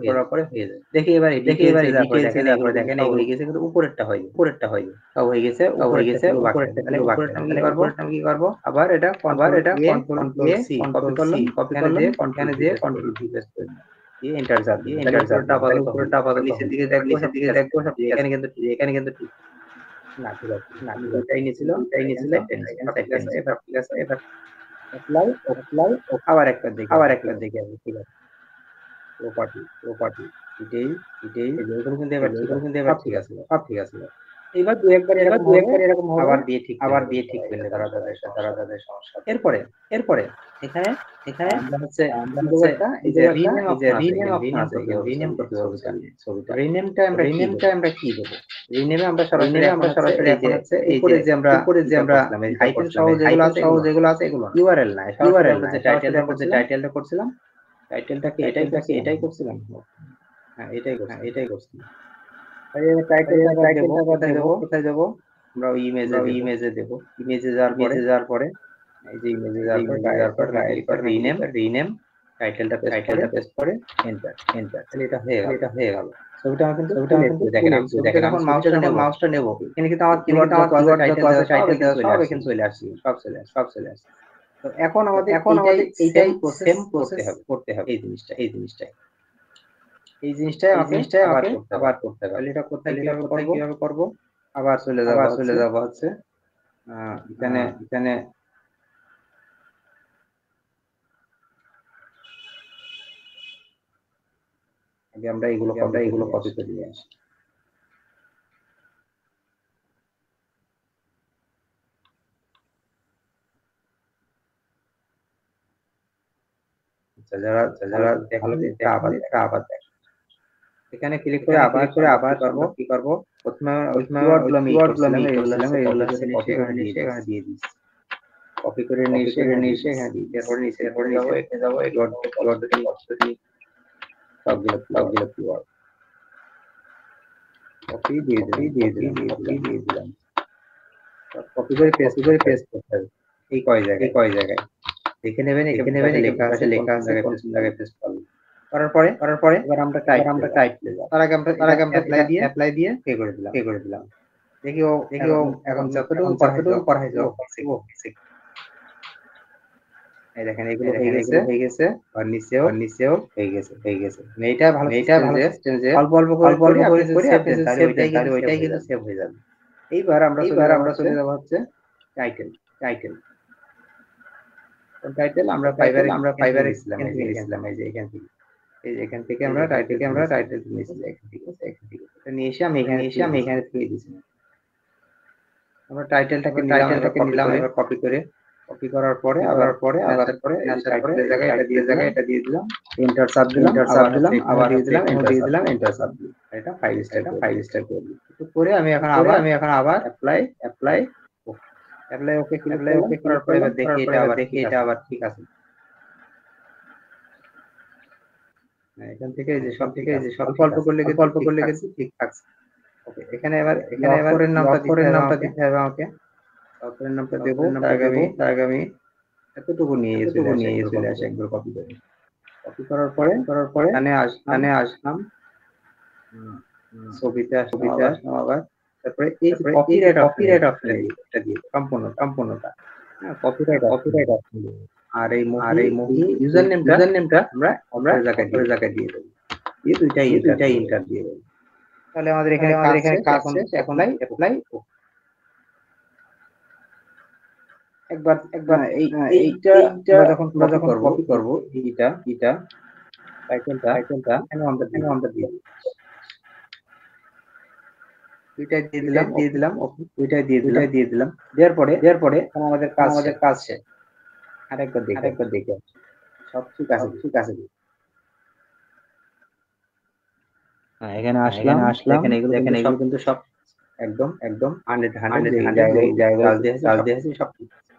করার পরে হয়ে যায় দেখি এবার দেখেন হয়ে গেছে কিন্তু উপরেরটা হয় সব হয়ে গেছে উপরেরটা কি করব আবার এটা কন্ট্রোল সি কপি করলাম এখানে দিয়ে কন্ট্রোল ভি পেস্ট করে দিয়ে এন্টার চাপ দিয়ে এন্টারটা আপাতত নিচের দিকে দেখবো সব এখানে কিন্তু ঠিক না ঠিক আছে না এটাই নিয়েছিল ঠিক আছে এবার অ্যাপ্লাই আবার একবার দেখি ঠিক আছে প্রপার্টি ডিটেইল এগুলো কিন্তু এবার ঠিক আছে সব ঠিক আছে এবার দু একবার এরকম হবে, আবার দিয়ে ঠিক করলে তারা তাদের সমস্যা। এরপরে এখানে আমরা হচ্ছে এই যে রিনেম অপশন আছে, রিনেম করতে হবে ছবিটা। রিনেমটা আমরা কি দেব? রিনেমে আমরা সরাসরি এখন হচ্ছে এই যে আমরা হাইফেন সহ যেগুলো আছে এগুলো ইউআরএল না, ইউআরএল আমরা যে টাইটেলটা করছিলাম, টাইটেলটা কি এটাই করছিলাম। হ্যাঁ, এটাই করছিলাম। টাইটেলটা কোথায় দেব? আমরা ওই ইমেজে দেব। ইমেজে যাওয়ার পরে এই যে ইমেজে যাওয়ার পর রিনেম টাইটেলটা পেস্ট করে এন্টার। তাহলে এটা হয়ে গেল। ছবিটা আমার কিন্তু দেখেন যখন মাউসটা নেব এখানে কিন্তু আমার কিওয়ার্ড টাইটেল দেওয়া সব এখানে চলে আসছে, সব চলে আসছে। তো এখন আমাদের এইটাই সেম করতে হবে এই জিনিসটাই আমাকে আবার করতে হবে। তাহলে এটা কোথায় কিভাবে করব? আবার চলে যাব হচ্ছে এখানে আগে আমরা এগুলো কপি করে নিয়ে আসি। যারা দেখালো আবার দেখ এখানে ক্লিক করে আবার কি করব? প্রথমে কিওয়ার্ডগুলো আমি এগুলো এখানে দিয়ে দিচ্ছি। কপি করে নিয়ে এসে এখানে দিই। এরপর নিচে যাব এই কিওয়ার্ড সবগুলো কিওয়ার্ড কপি দিয়ে দিলাম। কপি করে পেস্ট করতে হবে এই কয় জায়গায় দেখে নেবেন। এখানে লেখা আছে কোন জায়গায় পেস্ট করবেন। করার পরে এবার আমরা টাইপ দেব। তার আগে আমরা অ্যাপ্লাই দিয়ে পে করে দিলাম। দেখি ও এখন যতটুকু পড়াইছে এই দেখেন এগুলো হয়ে গেছে আর নিচেও হয়ে গেছে। এটা ভালো সিস্টেম যে অল্প করে তাহলে ওইটাই কিন্তু সেভ হয়ে যাবে। এইবার আমরা চলে যাব হচ্ছে টাইটেল আমরা ফাইবারে ছিলাম এই যে এখান থেকে আমরা টাইটেল নিয়েছি এখান থেকে নিয়ে এসে আমি এখানে দিয়ে দিয়েছি। আমরা টাইটেলটাকে নিলাম এবার কপি করার পরে আবার টাইটেলের জায়গায় এটা দিয়ে দিলাম, এন্টার চাপ দিলাম, আবার দিয়ে দিলাম এন্টার চাপ দিলাম। এটা ফাইল স্টার করে দিই। তো করে আমি এখন আবার অ্যাপ্লাই ওকে করার পরে এবার দেখি এটা আবার ঠিক আছে। এখান থেকে এই যে সব অল্প করলে কিন্তু ঠিক থাকছে। ওকে এখানে এবার অক্ষরের নামটা দিতে হবে আমাকে। অক্ষরের নামটা দেব, তার আগে আমি এতটুকু নিয়ে চলে আসি একবার কপি করার পরে এখানে আসলাম ছবিতে আসলাম আবার। তারপরে এই কপিরাইট অপশন এটা দিয়ে সম্পূর্ণটা কপিরাইট অপশন দিয়ে আর এই ইউজার নেমটা আমরা জায়গায় দিয়ে দেব। দিয়ে দুইটাই এন্টার দিয়ে দেব। তাহলে আমাদের এখানে কাজ শেষ। এখন অ্যাপ্লাই একবার এইটা আমরা যখন কপি করব এইটা টাইটেলটা এখানে আমরা দিয়ে দিই। দুইটাই দিয়ে দিলাম ওকে দুইটাই দিয়ে দিলাম। দেওয়ার পরে আমাদের কাজ শেষ। আরেকবার দেখি সব ঠিক আছে। হ্যাঁ এখানে আসলাম দেখেন এগুলো কিন্তু সব একদম 100 জায়গায় দিয়েছি সব ঠিক আছে।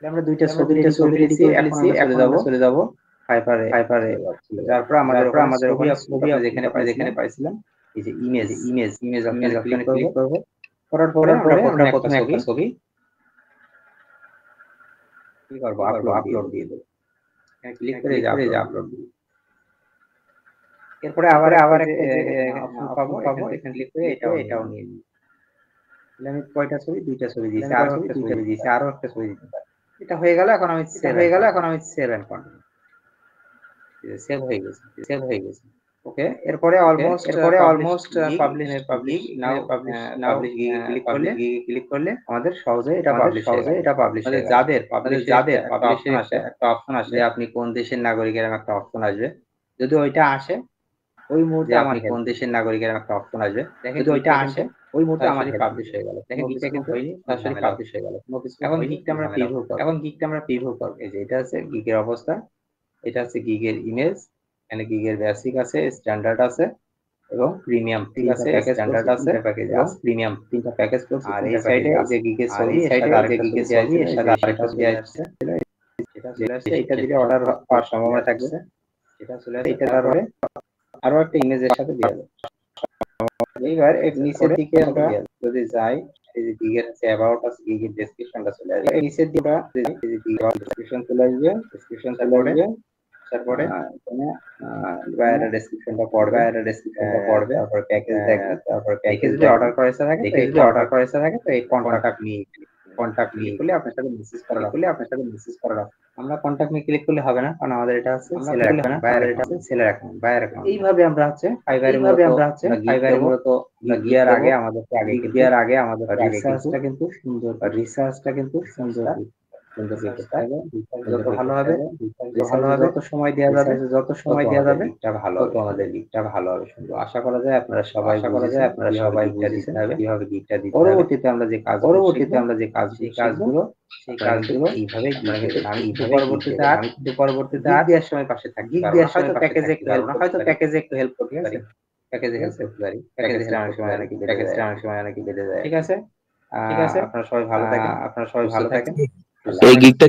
আমরা দুইটা ছবি রেডি করে ফেলেছি। এখন আমরা চলে যাব ফাইবারে। তারপর আমাদের ছবি যেখানে পাইছিলাম এই যে ইমেজ অপশনে ক্লিক করব। করার পরে আমরা প্রথমে একটা ছবি কি করব আপলোড দিয়ে দেব। এখানে ক্লিক করে যে আপলোড দিই। এরপরে আবার অপশন পাবো এখানে ক্লিক করে এটাও নিয়ে নিই। তাহলে আমি কয়টা ছবি? দুইটা ছবি দিয়েছি, আরো একটা ছবি দিতে পারি। এটা হয়ে গেল। এখন আমি সেভ এন্ড কন্টিনিউ। সেভ হয়ে গেছে। ওকে এরপরে অলমোস্ট পাবলিশ নাও ক্লিক করলে আমাদের সহজে এটা পাবলিশ হয়ে যাদের পাবলিশের একটা অপশন আসে যে আপনি কোন দেশের নাগরিক এরকম একটা অপশন আসবে। যদি ওইটা আসে ওই মুহূর্তে আমার কোন দেশের নাগরিকের একটা অপশন আসবে, যদি ওইটা আসে ওই মুহূর্তে আমার পাবলিশ হয়ে গেল। দেখেন গিকটা কিন্তু সরাসরি পাবলিশ হয়ে গেল। এখন গিকটা আমরা প্রিভিউ করব। এই যে এটা আছে গিগের অবস্থা, এটা আছে গিগের ইমেজ, এখানে গিগের বেসিক আছে, স্ট্যান্ডার্ড আছে এবং প্রিমিয়াম ঠিক আছে, স্ট্যান্ডার্ড আছে এবং প্রিমিয়াম তিনটা প্যাকেজ করছি। আর এই সাইডে যে গিগের ছবি, এর সাথে আরেকটা গিগের ছবি, এর সাথে আরেকটা ছবি আসছে, এটা চলে আসছে। এটা দিলে অর্ডার পাওয়ার সম্ভাবনা থাকছে, এটা চলে আসছে। এটা তারপরে আরো একটা ইমেজের সাথে দিয়ে দেব। এইবার এর নিচের দিকে আমরা যদি যাই, এই যে গিগের আছে অ্যাবাউট আছে, গিগের ডেসক্রিপশনটা চলে আসবে। এই নিচের দিকে এই যে গিগ ডেসক্রিপশন চলে আসবে, তারপরে এখানে বাইরে ডেসক্রিপশনটা পড়বে, তারপর প্যাকেজ দেখবে, তারপর প্যাকেজ যদি অর্ডার করেছে থাকে তো এই কন্টাক্ট মি করলে আপনার সাথে মেসেজ করা রাখবে। আমরা কন্টাক্ট মি ক্লিক করলে হবে না, কারণ আমাদের এটা আছে seller account, seller account, buyer account. এইভাবে আমরা হচ্ছে ফাইবারে মূলত গিয়ার আগে আমাদের রিসার্চটা কিন্তু সুন্দর যত ভালো হবে, যত সময় দেওয়া যাবে গিকটা ভালো হবে, সুন্দর। আশা করা যায় আপনারা সবাই গিকটা দিতে হবে, কিভাবে গিকটা দিতে হবে। পরবর্তীতে আমরা যে কাজগুলো সেই কাজগুলো এইভাবে আমি পরবর্তীতে আর দেওয়ার সময় পাশে থাকি, হয়তো প্যাকেজে একটু হেল্প করতে পারি, প্যাকেজে অনেক সময় বেঁধে যায়। ঠিক আছে, আপনারা সবাই ভালো থাকেন। এই গিগটা